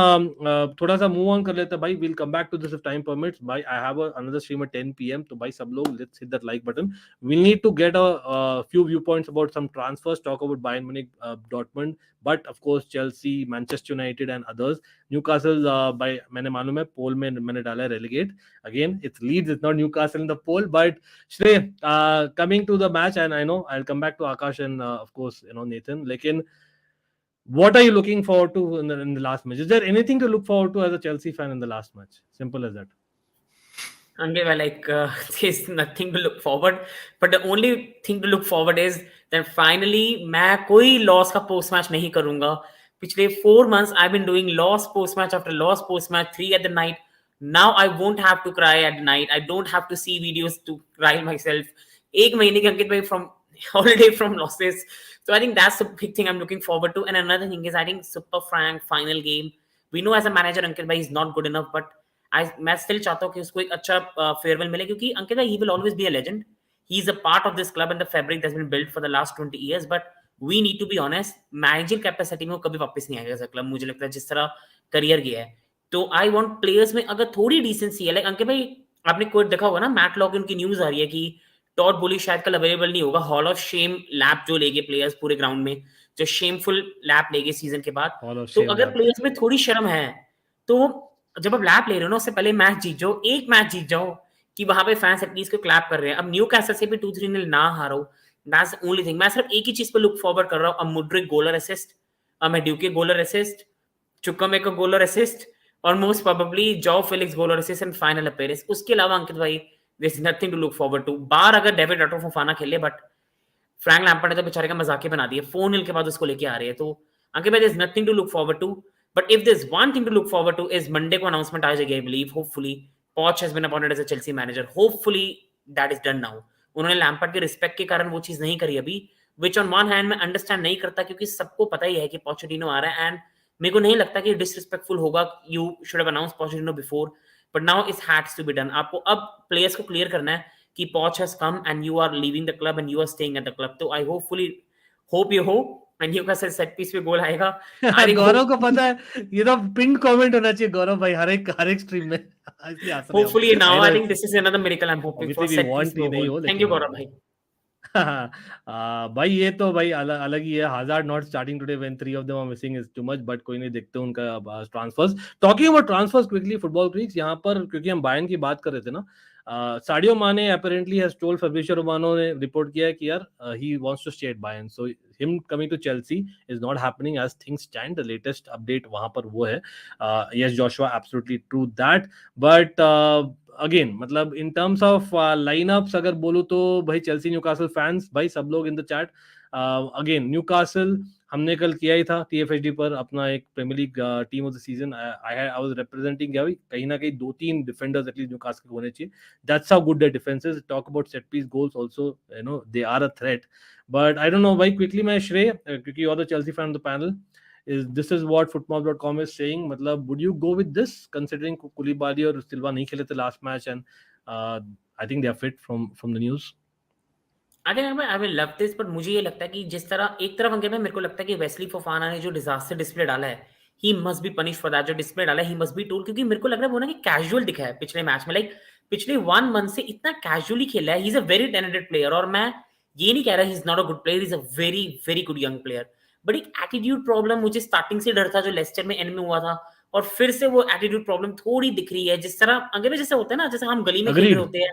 थोड़ा सा move on कर लेते हैं भाई, we'll come back to this if time permits भाई, I have another stream at 10 PM, तो भाई सब लोग let's hit that like button, we'll need to get a few viewpoints about some transfers, talk about Bayern Munich, Dortmund, but of course Chelsea, Manchester United and others, Newcastle by मैंने मालूम है पोल में मैंने डाला है relegate, again it's Leeds, it's not Newcastle in the poll, but Shrey, coming to the match, and I know I'll come back to Akash and of course Nathan, lekin what are you looking forward to in the last match? Is there anything to look forward to as a Chelsea fan in the last match? Simple as that. There's nothing to look forward, but the only thing to look forward is that finally मैं कोई loss का post match नहीं करूँगा। पिछले 4 months I've been doing loss post match after loss post match, 3 at the night. Now I won't have to cry at night. I don't have to see videos to cry myself. एक महीने के अंकित भाई from holiday from losses. So I think that's the big thing I'm looking forward to. And another thing is I think super frank final game. We know as a manager Ankit bhai is not good enough, but मैं still चाहता हूँ कि उसको एक अच्छा farewell मिले, क्योंकि अंकित भाई he will always be a legend. He is a part of this club and the fabric that's been built for the last 20 years. But we need to be honest, managerial capacity में वो कभी वापस नहीं आएगा ऐसा club, मुझे लगता है जिस तरह करियर गया है। तो आई वांट प्लेयर्स में अगर थोड़ी डिसेंसी है, लाइक अंकित भाई आपने कोई देखा होगा ना, मैट लॉगिन की न्यूज आ रही है कि टॉड बोली शायद कल अवेलेबल नहीं होगा, हॉल ऑफ शेम लैप जो लेंगे प्लेयर्स पूरे ग्राउंड में, जो शेमफुल लैप लेंगे सीजन के बाद। तो अगर प्लेयर्स में थोड़ी शर्म है तो जब आप लैप ले रहे हो ना, उससे पहले मैच जीत जाओ, एक मैच जीत जाओ कि वहां पे फैंस एटलीस्ट को क्लैप कर रहे हैं। अब न्यूकासल से भी 2-3 ना हारो, दैट्स द ओनली थिंग। मैं सिर्फ एक ही चीज पे लुक फॉरवर्ड कर रहा हूँ, अब मुड्रिक गोलर असिस्ट, मैं ड्यूके गोलर असिस्ट, चुक्कमे का गोलर असिस्ट, और most probably Joao Felix goal or assist and final appearance. उसके अलावा अंकित भाई there is nothing to look forward to. बार अगर डेविड ऑटो फोफाना खेले, बट फ्रैंक लैम्पार्ड ने तो बेचारे का मजाक ही बना दिया, 4-0 के बाद उसको लेके आ रहे हैं। तो अंकित भाई there is nothing to look forward to, but if there's one thing to look forward to is Monday को announcement आ जाएगी, I believe, hopefully Poch has been appointed as a Chelsea manager, hopefully that is done now। उन्होंने Lampard के respect के कारण वो चीज नहीं करी अभी, which on one hand मैं अंडरस्टैंड नहीं करता, क्योंकि सबको पता ही है कि पोचेटिनो आ रहा है, एंड मेरे को नहीं लगता कि डिसरिस्पेक्टफुल होगा, you should have announced Pochettino before, but now it has to be done। आपको अब प्लेयर्स को क्लियर करना है कि Poch has come and you are leaving the club and you are staying at the club। तो I hope you hope Newcastle set piece पे goal आएगा। गौरव को पता है ये तो पिन कमेंट होना चाहिए गौरव भाई हर एक स्ट्रीम में। Hopefully now I think this is another miracle I'm hoping for, set piece पे गोल। Thank you गौरव भाई। भाई ये तो भाई अलग ही है. Hazard not starting today when 3 of them are missing is too much, but कोई नहीं, देखते हैं उनका transfers. Talking about transfers quickly, football creeks यहाँ पर, क्योंकि हम बायर्न की बात कर रहे थे ना, साडियो माने apparently has told Fabrizio Romano ने रिपोर्ट किया है कि यार he wants to stay at Bayern, so him coming to Chelsea is not happening as things stand. The latest update वहां पर वो है. Yes Joshua, absolutely true that, but again मतलब इन टर्म्स ऑफ लाइनअप्स अगर बोलूं तो भाई चेल्सी न्यूकासल फैंस, भाई सब लोग in the chat, again Newcastle हमने कल किया ही था टीएफएचडी पर अपना एक premier league team of the season. I was representing, भाई कहीं ना कहीं 2-3 डिफेंडर्स एटलीस्ट न्यूकासल के होने चाहिए. That's how good their defence is. Talk about set piece goals also, you know they are a threat. But I don't know भाई, quickly मैं श्रेय, क्योंकि you are the Chelsea fan of the panel, this is what football.com is saying. मतलब would you go with this considering Koulibaly और Silva नहीं खेले थे last match and I think they are fit from the news. अगर I will love this, but मुझे ये लगता है कि जिस तरह एक तरफ अंकित में मेरे को लगता है कि वेस्ली फोफाना ने जो डिजास्टर डिस्प्ले डाला है, he must be punish for that. जो डिस्प्ले डाला है ही मस्ट बी टोल्ड, क्योंकि मेरे को लग रहा है वो ना कि कैजुअल दिखा है पिछले मैच में. लाइक पिछले 1 मंथ से इतना कैजुअली खेला है. He is a very talented player, और मैं ये नहीं कह रहा he is not a good player, is a very very good young player. But एक एटीट्यूड प्रॉब्लम मुझे स्टार्टिंग से डर था जो लेस्टर में एंड में हुआ था, और फिर से वो एटीट्यूड प्रॉब्लम थोड़ी दिख रही है. जिस तरह अंकित जैसे होता है ना, जैसे हम गली में खेल रहे होते हैं,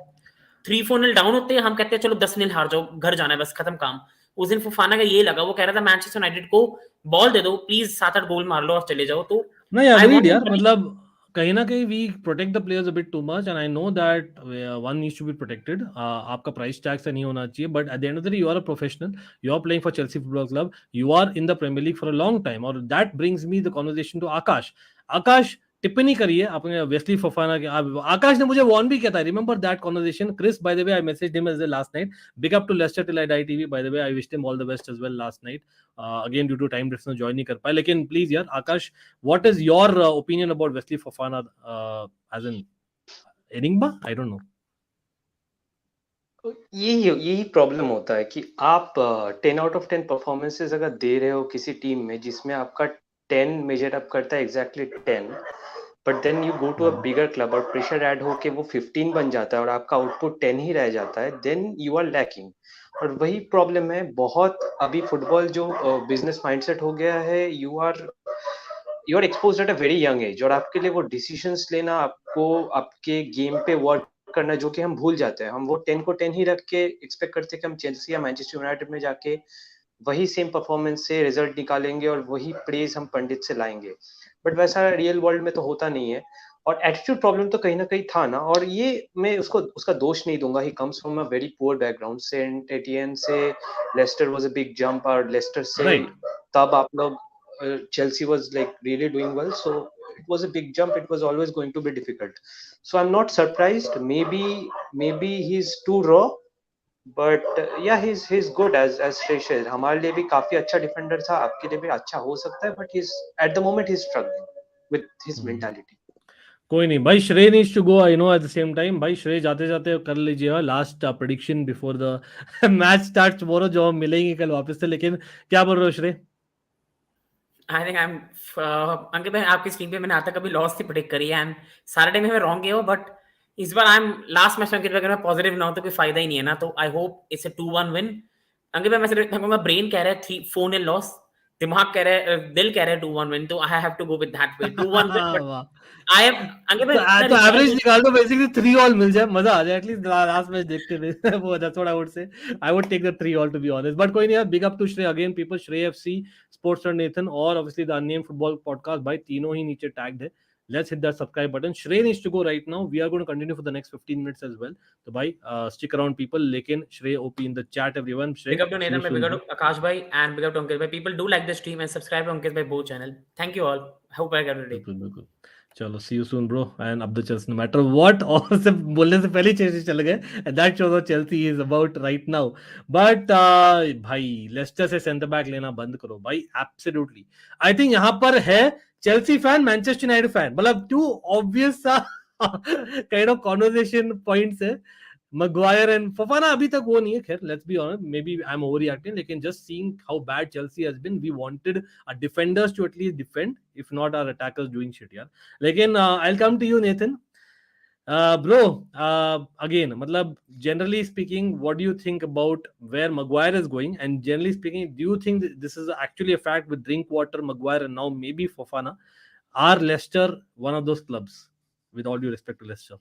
3-4 डाउन होते हैं, हम कहते हैं चलो 10-0 हार जाओ, घर जाना है बस, खत्म काम. उस दिन फुफाना का ये लगा, वो कह रहा था मैनचेस्टर यूनाइटेड को बॉल दे दो प्लीज, 7-8 गोल मार लो और चले जाओ. तो नहीं अग्रीड यार, मतलब कहीं ना कहीं we protect the players a bit too much and I know that one needs to be protected. आपका प्राइस टैग से नहीं होना चाहिए, but at the end of the day you are a professional, you are playing for Chelsea football club, you are in the Premier League for a long time. और that brings me the conversation to Akash. Akash टिप्पणी करिए अपने Wesley Fofana के. आकाश ने मुझे warn भी किया था, remember that conversation. Chris by the way I messaged him as the last night. Big up to Leicester till I die TV, by the way I wished him all the best as well last night. Again due to time difference join नहीं कर पाए, लेकिन please यार Akash, what is your opinion about Wesley Fofana as an Enigma? I don't know. यही problem होता है कि आप 10 आउट ऑफ 10 परफॉर्मेंसेस अगर दे रहे हो किसी टीम में जिसमें आपका 10 मेजर अप करता है exactly 10, but then you go to a bigger club और प्रेशर ऐड होके वो 15 बन जाता है और आपका आउटपुट 10 ही रह जाता है, देन यू आर लैकिंग. और वही प्रॉब्लम है बहुत. अभी फुटबॉल जो बिजनेस माइंडसेट हो गया है, you are exposed at a very young age, और आपके लिए वो डिसीजंस लेना, आपको आपके गेम पे वर्क करना, जो कि हम भूल जाते हैं. हम वो 10 को 10 ही रख के एक्सपेक्ट करते हैं कि हम चेल्सी या मैनचेस्टर यूनाइटेड में जाके वही सेम परफॉर्मेंस से रिजल्ट निकालेंगे और वही प्रेज हम पंडित से लाएंगे. बट वैसा रियल वर्ल्ड में तो होता नहीं है. और एटीट्यूड प्रॉब्लम तो कहीं ना कहीं था ना, और ये मैं उसका दोष नहीं दूंगा. He comes from a very poor background. Saint Etienne से Leicester was a big jump, और लेस्टर से तब आप लोग Chelsea was like really doing well, so it was a big jump. It was always going to be difficult, so I'm not surprised. Maybe he's too raw, but yeah, he's good as Shrey said. हमारे लिए भी काफी अच्छा defender था, आपके लिए भी अच्छा हो सकता है, but he's at the moment he's struggling with his mentality. कोई नहीं भाई, Shrey needs to go, I know. At the same time भाई श्रेय जाते जाते कर लीजिएगा last prediction before the match start tomorrow, जो हम मिलेंगे कल वापस से. लेकिन क्या बोल रहे हो श्रेय? आई थिंक आई एम अंकित भाई, आपकी स्क्रीन पे मैंने आज तक कभी लॉस नहीं प्रेडिक्ट करी है, एंड सारे टाइम मैं रॉन्ग गया हूं, बट इस बार आई एम लास्ट मैच में अंकित भाई अगर मैं पॉजिटिव ना हो तो कोई फायदा ही नहीं है ना. तो I hope it's a 2-1 win. Ankit भाई मैं सिर्फ इतना कहूंगा, ब्रेन कह रहा है 4-0 लॉस, दिमाग कह रहा है, दिल कह रहा है 2-1 विन, तो I have to go with that way 2-1 win. But I am Ankit भाई तो एवरेज निकाल दो, बेसिकली 3 ऑल मिल जाए, मजा आ जाए एटलीस्ट लास्ट मैच देखते हुए. वो that's what I would say. I would take the 3 all to be honest. But कोई नहीं यार, big up to Shrey again people. Shrey FC, sports और नेथन, और obviously the unnamed football podcast, भाई तीनों ही नीचे टैग्ड है. Let's hit that subscribe button. Shrey needs to go right now. We are going to continue for the next 15 minutes as well. So bye, stick around people. लेकिन Shrey OP in the chat everyone. Shrey, big up to Nathan bhai, big up to Akash bhai, and big up to Ankit bhai. People do like the stream and subscribe to Ankit bhai both channel. Thank you all. Hope I get ready. बिल्कुल. चलो, see you soon bro, and up the Chelsea no matter what. और से बोलने से पहले Chelsea चल गए. That shows what Chelsea is about right now. But भाई लेस्टर से सेंटर बैक लेना बंद करो भाई. Absolutely. I think यहाँ पर है Chelsea fan, Manchester United fan, मतलब टू ऑब्वियस सा काइंड ऑफ कॉन्वर्सेशन पॉइंट्स है. Maguire and Fofana अभी तक वो नहीं है. खैर let's be honest, maybe I'm overreacting, लेकिन just seeing how bad Chelsea has been, we wanted our defenders to at least defend, if not our attackers doing shit यार. लेकिन I'll come to you Nathan. Bro, again, matlab, generally speaking, what do you think about where Maguire is going? And generally speaking, do you think that this is actually a fact with Drinkwater, Maguire, and now maybe Fofana? Are Leicester one of those clubs? With all due respect to Leicester.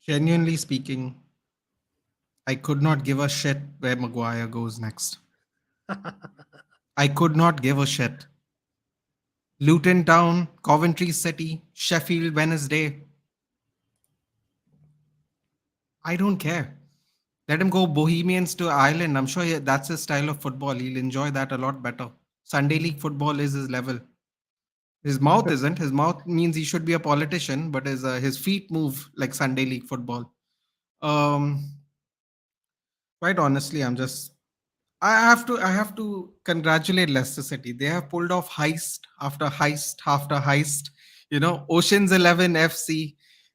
Genuinely speaking, I could not give a shit where Maguire goes next. I could not give a shit. Luton Town, Coventry City, Sheffield Wednesday. I don't care. Let him go Bohemians to Ireland. I'm sure that's his style of football. He'll enjoy that a lot better. Sunday League football is his level. His mouth isn't. His mouth means he should be a politician, but his feet move like Sunday League football. Quite honestly, I have to congratulate Leicester City. They have pulled off heist after heist after heist. You know, Ocean's 11 FC.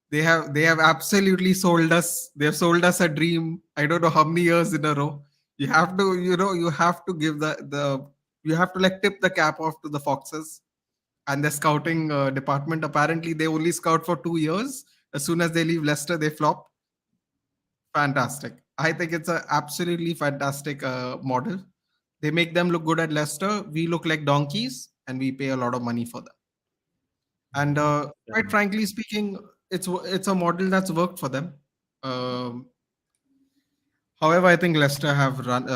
They have absolutely sold us. They have sold us a dream. I don't know how many years in a row. You have to, you have to give the you have to like tip the cap off to the Foxes and the scouting department. Apparently, they only scout for 2 years. As soon as they leave Leicester, they flop. Fantastic. I think it's a absolutely fantastic model. They make them look good at Leicester. We look like donkeys, and we pay a lot of money for them. And quite frankly speaking, it's a model that's worked for them. Um, However, I think Leicester have run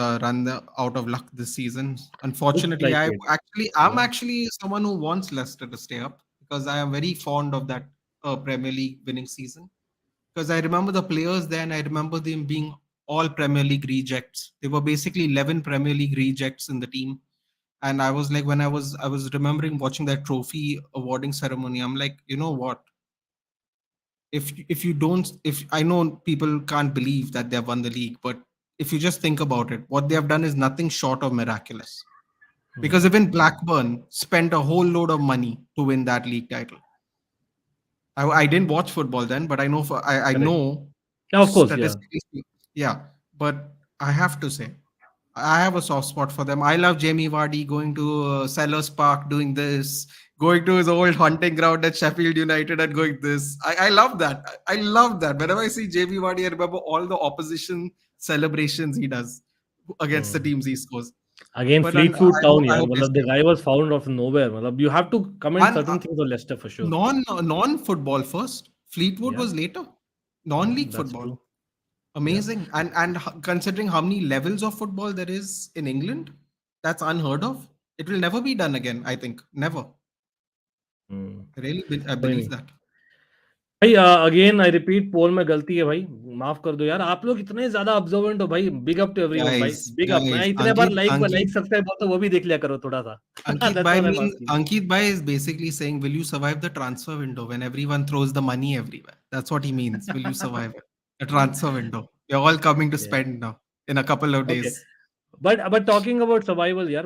out of luck this season. Unfortunately, Looks like it. I'm Yeah. actually someone who wants Leicester to stay up because I am very fond of that Premier League winning season. Because I remember the players then, I remember them being all Premier League rejects. They were basically 11 Premier League rejects in the team. And I was like, when I was remembering watching that trophy awarding ceremony, I'm like, you know what? If I know people can't believe that they've won the league, but if you just think about it, what they have done is nothing short of miraculous. Because even Blackburn spent a whole load of money to win that league title. I didn't watch football then, but I know I Correct. know Yeah, of course, yeah. statistically yeah. But I have to say, I have a soft spot for them. I love Jamie Vardy going to Sellers Park, doing this, going to his old hunting ground at Sheffield United and going this. I love that. I love that. Whenever I see Jamie Vardy, I remember all the opposition celebrations he does against the teams he scores. Again, But Fleetwood Town, I yeah. hope they The stay. guy was found out of nowhere. You have to comment And certain things on Leicester for sure. non football first. Fleetwood Yeah, was later. Non-league that's football. true. Amazing. And considering how many levels of football there is in England, that's unheard of. It will never be done again, I think. Never. I really I कोई believe नहीं that. भाई again I repeat पोल में गलती है भाई माफ कर दो यार आप लोग इतने ज्यादा ऑब्जर्वेंट हो भाई बिग अप टू एवरीवन भाई बिग अप मैं इतने बार लाइक सब्सक्राइब बोलता वो भी देख लिया करो थोड़ा सा that's all I am asking Ankit Bhai is basically saying, will you survive the transfer window when everyone throws the money everywhere? That's what he means. Will you survive it? The transfer window. You're all coming to spend now in a couple of okay days. But talking about survival यार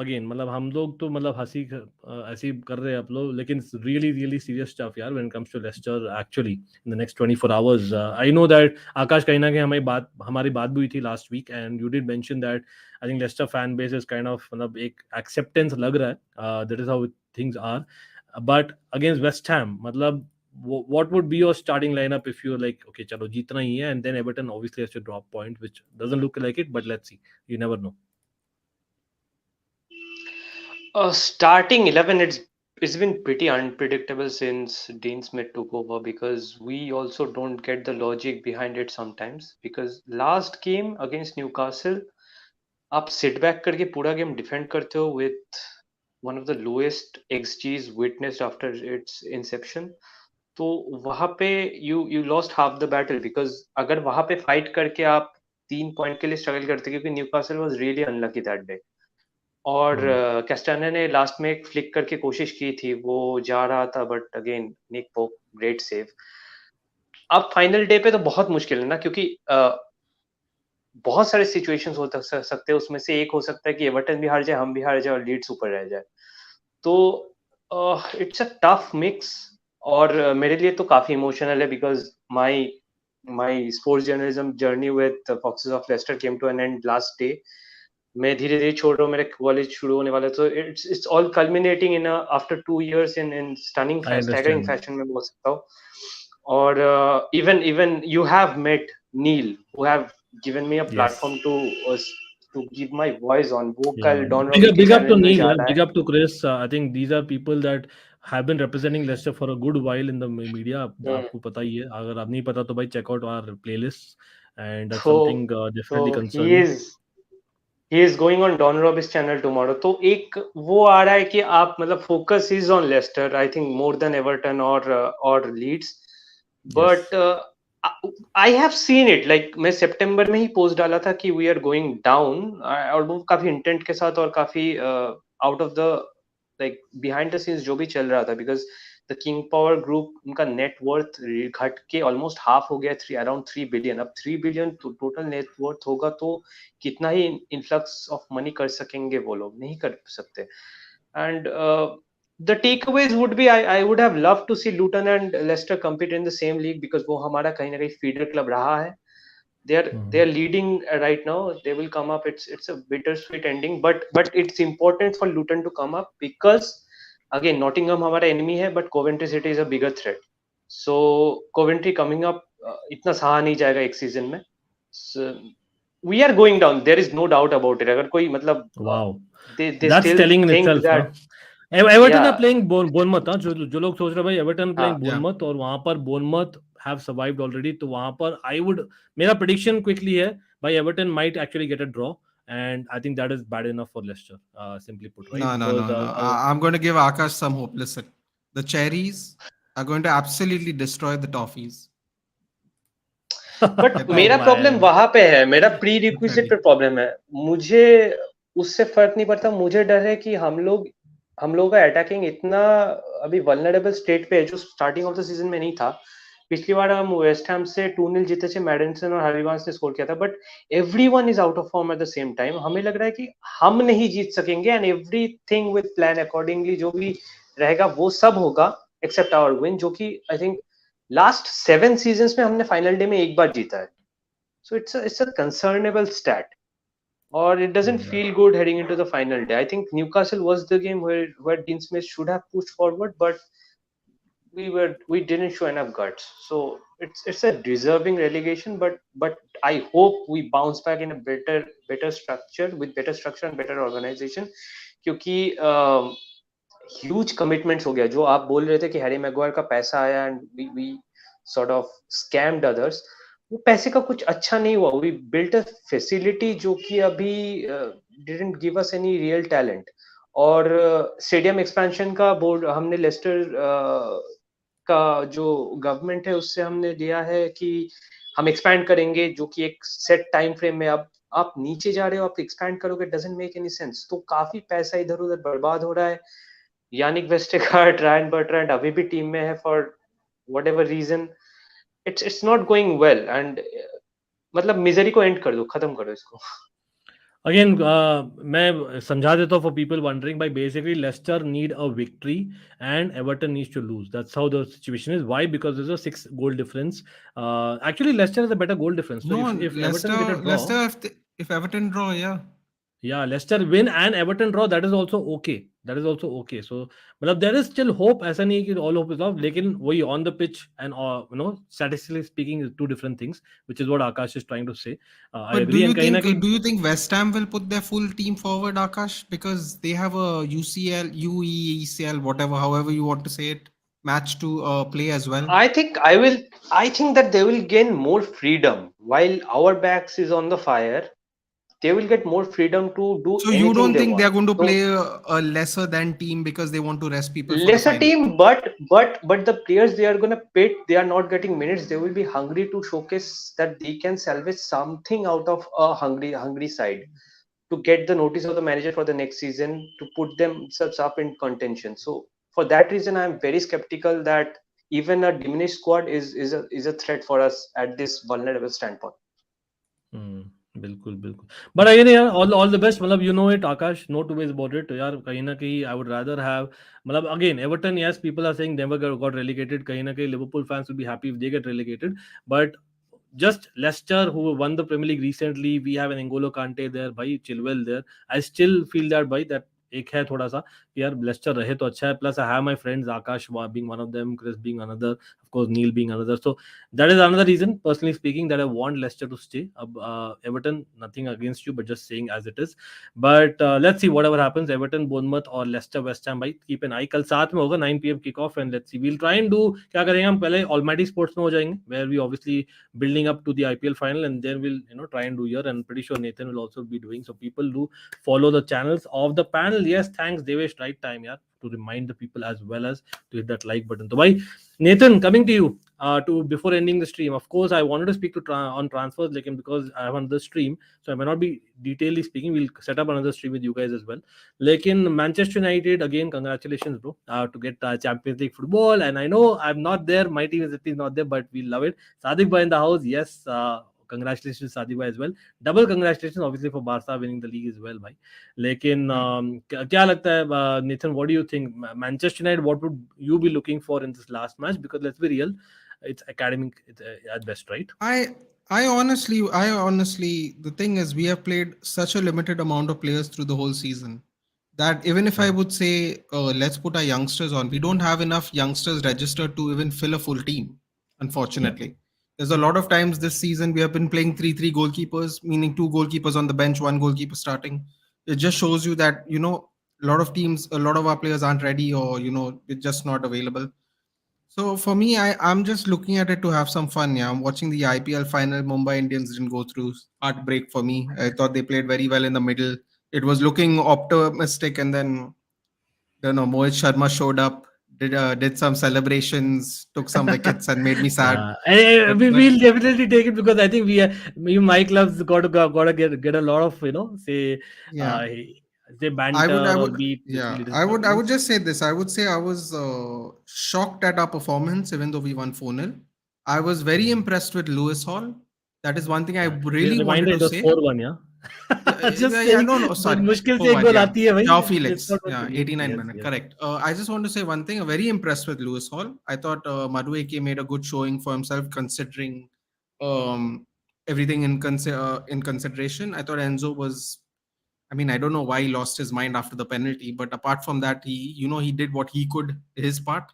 again हम लोग तो हंसी ऐसे ही कर रहे हैं आप लोग लेकिन रियली रियली सीरियस स्टफ यार when it comes to Leicester actually in the next 24 hours I know that Akash कहीं ना कहीं हमारी बात भी हुई थी last week and you did mention that I think Leicester fan base is kind of एक एक्सेप्टेंस लग रहा है that is how things are but against West Ham what would be your starting lineup if you're like, okay, chalo, jeetna hi hai, and then Everton obviously has to drop points, which doesn't look like it, but let's see. You never know. Starting 11, it's been pretty unpredictable since Dean Smith took over because we also don't get the logic behind it sometimes. Because last game against Newcastle, आप sit back करके पूरा game defend करते हो with one of the lowest XGs witnessed after its inception. तो वहां पे you lost half the battle because अगर वहां पे fight करके आप 3 पॉइंट के लिए स्ट्रगल करते क्योंकि Newcastle was really unlucky that day और कैस्टाना ने लास्ट में एक फ्लिक करके कोशिश की थी वो जा रहा था but again Nick Pope great save अब फाइनल डे पे तो बहुत मुश्किल है ना क्योंकि बहुत सारे सिचुएशंस हो सकते हैं उसमें से एक हो सकता है कि एवर्टन भी हार जाए हम भी हार जाए और लीड्स ऊपर रह जाए तो इट्स अ टफ मिक्स और मेरे लिए तो काफी इमोशनल है because my sports journalism journey with the Foxes of Leicester came to an end last day मैं धीरे धीरे छोड़ रहा हूँ, मेरा कॉलेज शुरू होने वाला है, तो it's all culminating in after 2 years in stunning I staggering understand. Fashion में बोल सकता हूँ. और even you have met Neil, who have given me a platform Yes. to give my voice on. वो Yeah. कल डॉन रॉबी के Big up to channel में Neil. जा Yeah. रहा Big है. up to Chris. I think these are people that have been representing Leicester for a good while in the media. आपको पता ही है. अगर आप नहीं पता तो भाई check out our playlists, and that's something definitely तो concerning. he is going on Don Robbie's channel tomorrow. तो एक वो आ रहा है कि आप मतलब focus is on Leicester, I think more than Everton or Leeds. Yes. But I have seen it, like मैं सितंबर में ही पोस्ट डाला था कि we are going down, और वो काफी इंटेंट के साथ और काफी out of the like behind the scenes जो भी चल रहा था, because the King Power Group उनका नेट वर्थ घट के ऑलमोस्ट हाफ हो गया, अराउंड 3 बिलियन. अब 3 बिलियन टोटल नेट वर्थ होगा तो कितना ही इन्फ्लक्स ऑफ मनी कर सकेंगे वो लोग, नहीं कर सकते. And the takeaways would be I would have loved to see Luton and Leicester compete in the same league, because वो हमारा कहीं ना कहीं फीडर क्लब रहा है. They are leading right now. They will come up. It's a bittersweet ending, but it's important for Luton to come up, because again Nottingham हमारा enemy है, but Coventry City is a bigger threat. So Coventry coming up इतना सहा नहीं जाएगा एक season में. So, we are going down. There is no doubt about it. अगर कोई मतलब Wow. they That's still telling in think itself. that Everton are yeah. playing Bournemouth. जो लोग सोच रहे हैं भाई Everton playing हाँ. Bournemouth, और वहां पर Bournemouth have survived already, तो वहां पर मेरा prediction quickly है भाई Everton might actually get a draw, and I think that is bad enough for Leicester, simply put, right? No. I'm going to give Akash some hope. Listen, the Cherries are going to absolutely destroy the Toffees. But मेरा problem वहां पे है, मेरा pre requisite पे problem है. मुझे उससे फर्क नहीं पड़ता. मुझे डर है कि हम लोग का अटैकिंग इतना अभी वल्नरेबल स्टेट पे है, जो स्टार्टिंग ऑफ द सीजन में नहीं था. पिछली बार हम वेस्ट हैम से 2-0 जीते थे, मैडिसन और हैरी बार्न्स ने स्कोर किया था, but everyone is out of form eight the same time. हमें लग रहा है कि हम नहीं जीत सकेंगे, and everything with plan accordingly जो भी रहेगा वो सब होगा एक्सेप्ट आवर विन, जो कि आई थिंक लास्ट 7 सीजन्स में हमने फाइनल डे में एक बार जीता है. So it's a concernable stat, or it doesn't feel good heading into the final day. I think Newcastle was the game where Dean Smith should have pushed forward, but we didn't show enough guts. So it's a deserving relegation, but I hope we bounce back in a better structure, with better structure and better organization. क्योंकि huge commitments हो गया. जो आप बोल रहे थे कि Harry Maguire का पैसा आया and we sort of scammed others, वो पैसे का कुछ अच्छा नहीं हुआ. We built a facility जो कि अभी didn't give us any real talent. और स्टेडियम एक्सपेंशन का बोर्ड हमने लेस्टर का जो गवर्नमेंट है उससे हमने लिया है कि हम एक्सपैंड करेंगे, जो कि एक सेट टाइम फ्रेम में. अब आप नीचे जा रहे हो, आप एक्सपैंड करोगे, डजंट मेक एनी सेंस. तो काफी पैसा इधर उधर बर्बाद हो रहा है. यानिक वेस्टेगार्ड, रायन बर्ट्रैंड अभी भी टीम में है for whatever reason. it's not going well, and मतलब मिजरी को एंड कर दो, खत्म करो इसको. Again, मैं समझा देता हूँ for people wondering, by basically Leicester need a victory and Everton needs to lose. That's how the situation is. Why? Because there's a 6 goal difference. Actually, Leicester has a better goal difference. So No, if Everton get a draw, Leicester, if Everton draw, yeah, Leicester win and Everton draw, that is also okay. So मतलब there is still hope. ऐसा नहीं है कि all hope is lost, लेकिन वही on the pitch and statistically speaking is two different things, which is what Akash is trying to say. I but agree. And कहीं ना कहीं do you think West Ham will put their full team forward, Akash, because they have a UECL, whatever, however you want to say it, match to play as well? I think that they will gain more freedom while our backs is on the fire. They will get more freedom to do So anything you don't they think want. they're going to So, play a lesser than team because they want to rest people for the lesser final? team, but the players they are going to pit, they are not getting minutes. They will be hungry to showcase that they can salvage something out of a hungry side, to get the notice of the manager for the next season, to put themselves up in contention. So for that reason, I am very skeptical that even a diminished squad is a threat for us at this vulnerable standpoint. बिल्कुल. But again, यार, all the best. मतलब you know it, Akash. No two ways about it. यार कहीं ना कहीं I would rather have, मतलब again Everton, yes, people are saying never got relegated. कहीं ना कहीं Liverpool fans will be happy if they get relegated. But just Leicester, who won the Premier League recently, we have an N'Golo Kante there, भाई Chilwell there. I still feel that भाई that एक है थोड़ा सा कि यार Lester रहे तो अच्छा है. Plus I have my friends Akash being one of them, Chris being another, of course Neil being another. So that is another reason, personally speaking, that I want Leicester to stay. Everton, nothing against you, but just saying as it is. But let's see whatever happens. Everton, Bournemouth or Leicester, West Ham, भाई keep an eye. कल 7 में होगा 9 PM kickoff, and let's see. We'll try and do, क्या करेंगे हम पहले Almighty Sports में हो जाएंगे, where we obviously building up to the IPL final, and then we'll try and do here, and pretty sure Nathan will also be doing. So people do follow the channels of the panel. Yes, thanks Devesh, right time yeah, to remind the people as well as to hit that like button. So bhai, Nathan, coming to you, to before ending the stream, of course I wanted to speak to on transfers, like because I have another stream, so I may not be detailedly speaking. We'll set up another stream with you guys as well. Like in Manchester United, again, congratulations, bro, to get Champions League football. And I know I'm not there, my team is at least not there, but we love it. Sadiq bhai in the house, yes. Congratulations Sadiq bhai as well. Double congratulations obviously for Barca winning the league as well, bhai. लेकिन क्या लगता है Nathan, what do you think Manchester United, what would you be looking for in this last match? Because let's be real, it's academic at best, right? I honestly, the thing is, we have played such a limited amount of players through the whole season that even if I would say, let's put our youngsters on, we don't have enough youngsters registered to even fill a full team, unfortunately. There's a lot of times this season we have been playing 3-3 goalkeepers, meaning 2 goalkeepers on the bench, 1 goalkeeper starting. It just shows you that, a lot of teams, a lot of our players aren't ready, or, it's just not available. So for me, I'm just looking at it to have some fun. Yeah, I'm watching the IPL final. Mumbai Indians didn't go through. Heartbreak for me. I thought they played very well in the middle. It was looking optimistic, and then Mohit Sharma showed up, did some celebrations, took some wickets, and made me sad. We'll definitely take it, because I think my club's got to get a lot of say banter or be. I would just say this. I would say I was shocked at our performance, even though we won 4-0. I was very impressed with Lewis Hall. That is one thing I really wanted to say. 4-1, yeah. No, sorry. मुश्किल से एक गोल आती है भाई. Joao Felix, 89 minutes, correct. I just want to say one thing. I'm very impressed with Lewis Hall. I thought Madueke made a good showing for himself, considering everything in consideration. I thought Enzo was. I mean, I don't know why he lost his mind after the penalty, but apart from that, he did what he could, his part.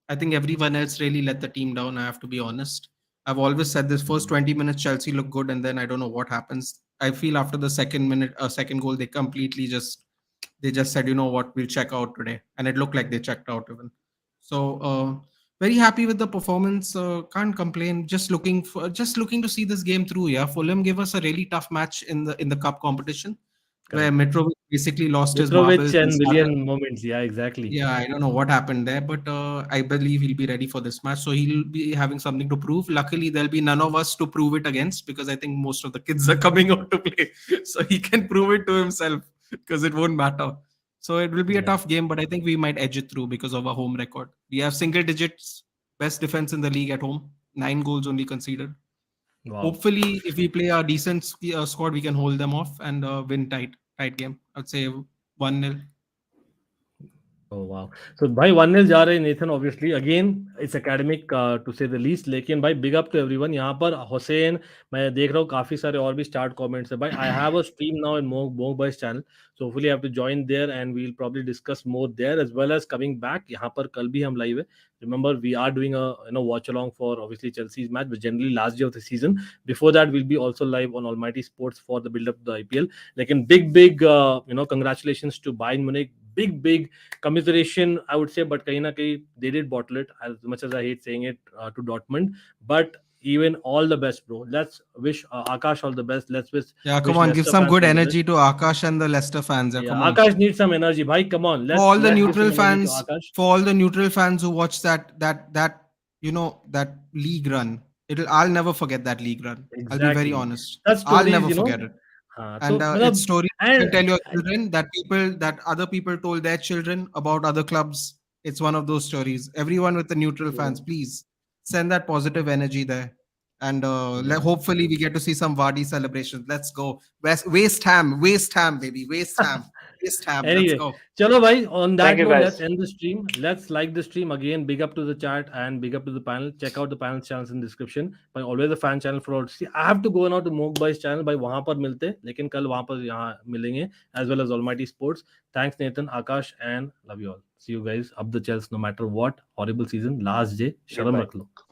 I think everyone else really let the team down. I have to be honest. I've always said this first 20 minutes, Chelsea looked good, and then I don't know what happens. I feel after the second goal, they completely just said, you know what, we'll check out today. And it looked like they checked out even. So very happy with the performance. Can't complain. Just looking to see this game through. Yeah, Fulham gave us a really tough match in the cup competition. Where Mitrovic basically lost his marbles. And Willian moments, yeah, exactly. Yeah, I don't know what happened there, but I believe he'll be ready for this match. So he'll be having something to prove. Luckily, there'll be none of us to prove it against, because I think most of the kids are coming out to play. So he can prove it to himself, because it won't matter. So it will be a tough game, but I think we might edge it through because of our home record. We have single digits, best defense in the league at home, 9 goals only conceded. Wow. Hopefully, if we play a decent squad, we can hold them off and win tight game. I'd say 1-0. Oh wow. So by 1-0 जा रहे Nathan, obviously again it's academic to say the least, लेकिन भाई big up to everyone. यहाँ पर Hussein, मैं देख रहा हूँ काफी सारे और भी start comments है भाई. I have a stream now in Mo Boys channel, so hopefully I have to join there and we'll probably discuss more there, as well as coming back. यहाँ पर कल भी हम live है. Remember, we are doing a watch along for obviously Chelsea's match, but generally last day of the season. Before that, we'll be also live on Almighty Sports for the build up to the IPL. Like in big congratulations to Bayern Munich. Big commiseration, I would say, but kahin na kahin they did bottle it, as much as I hate saying it, to Dortmund. But even all the best, bro. Let's wish Akash all the best. Let's wish. Yeah, come on, give some good energy to Akash and the Leicester fans. Yeah, Akash needs some energy. Bhai, come on. For all the neutral fans who watch that league run, I'll never forget that league run. Exactly. I'll be very honest. I'll never forget it. And it's stories you can tell your children that other people told their children about other clubs. It's one of those stories. Everyone with the neutral fans, please send that positive energy there. And hopefully we get to see some Vardy celebrations. Let's go. West Ham, baby. West Ham. Taste tab. Let's Anyway, go. chalo bhai, on that Thank you, note, guys. let's end the stream. Let's like the stream again. Big up to the chat and big up to the panel. Check out the panel channels in description. By always a fan channel for all. See, I have to go now to Mook Boys channel. By वहाँ पर मिलते, लेकिन कल वहाँ पर यहाँ मिलेंगे as well as Almighty Sports. Thanks Nathan, Akash, and love you all. See you guys up the Chelsea no matter what. Horrible season, last day. शर्म Goodbye. रख लो.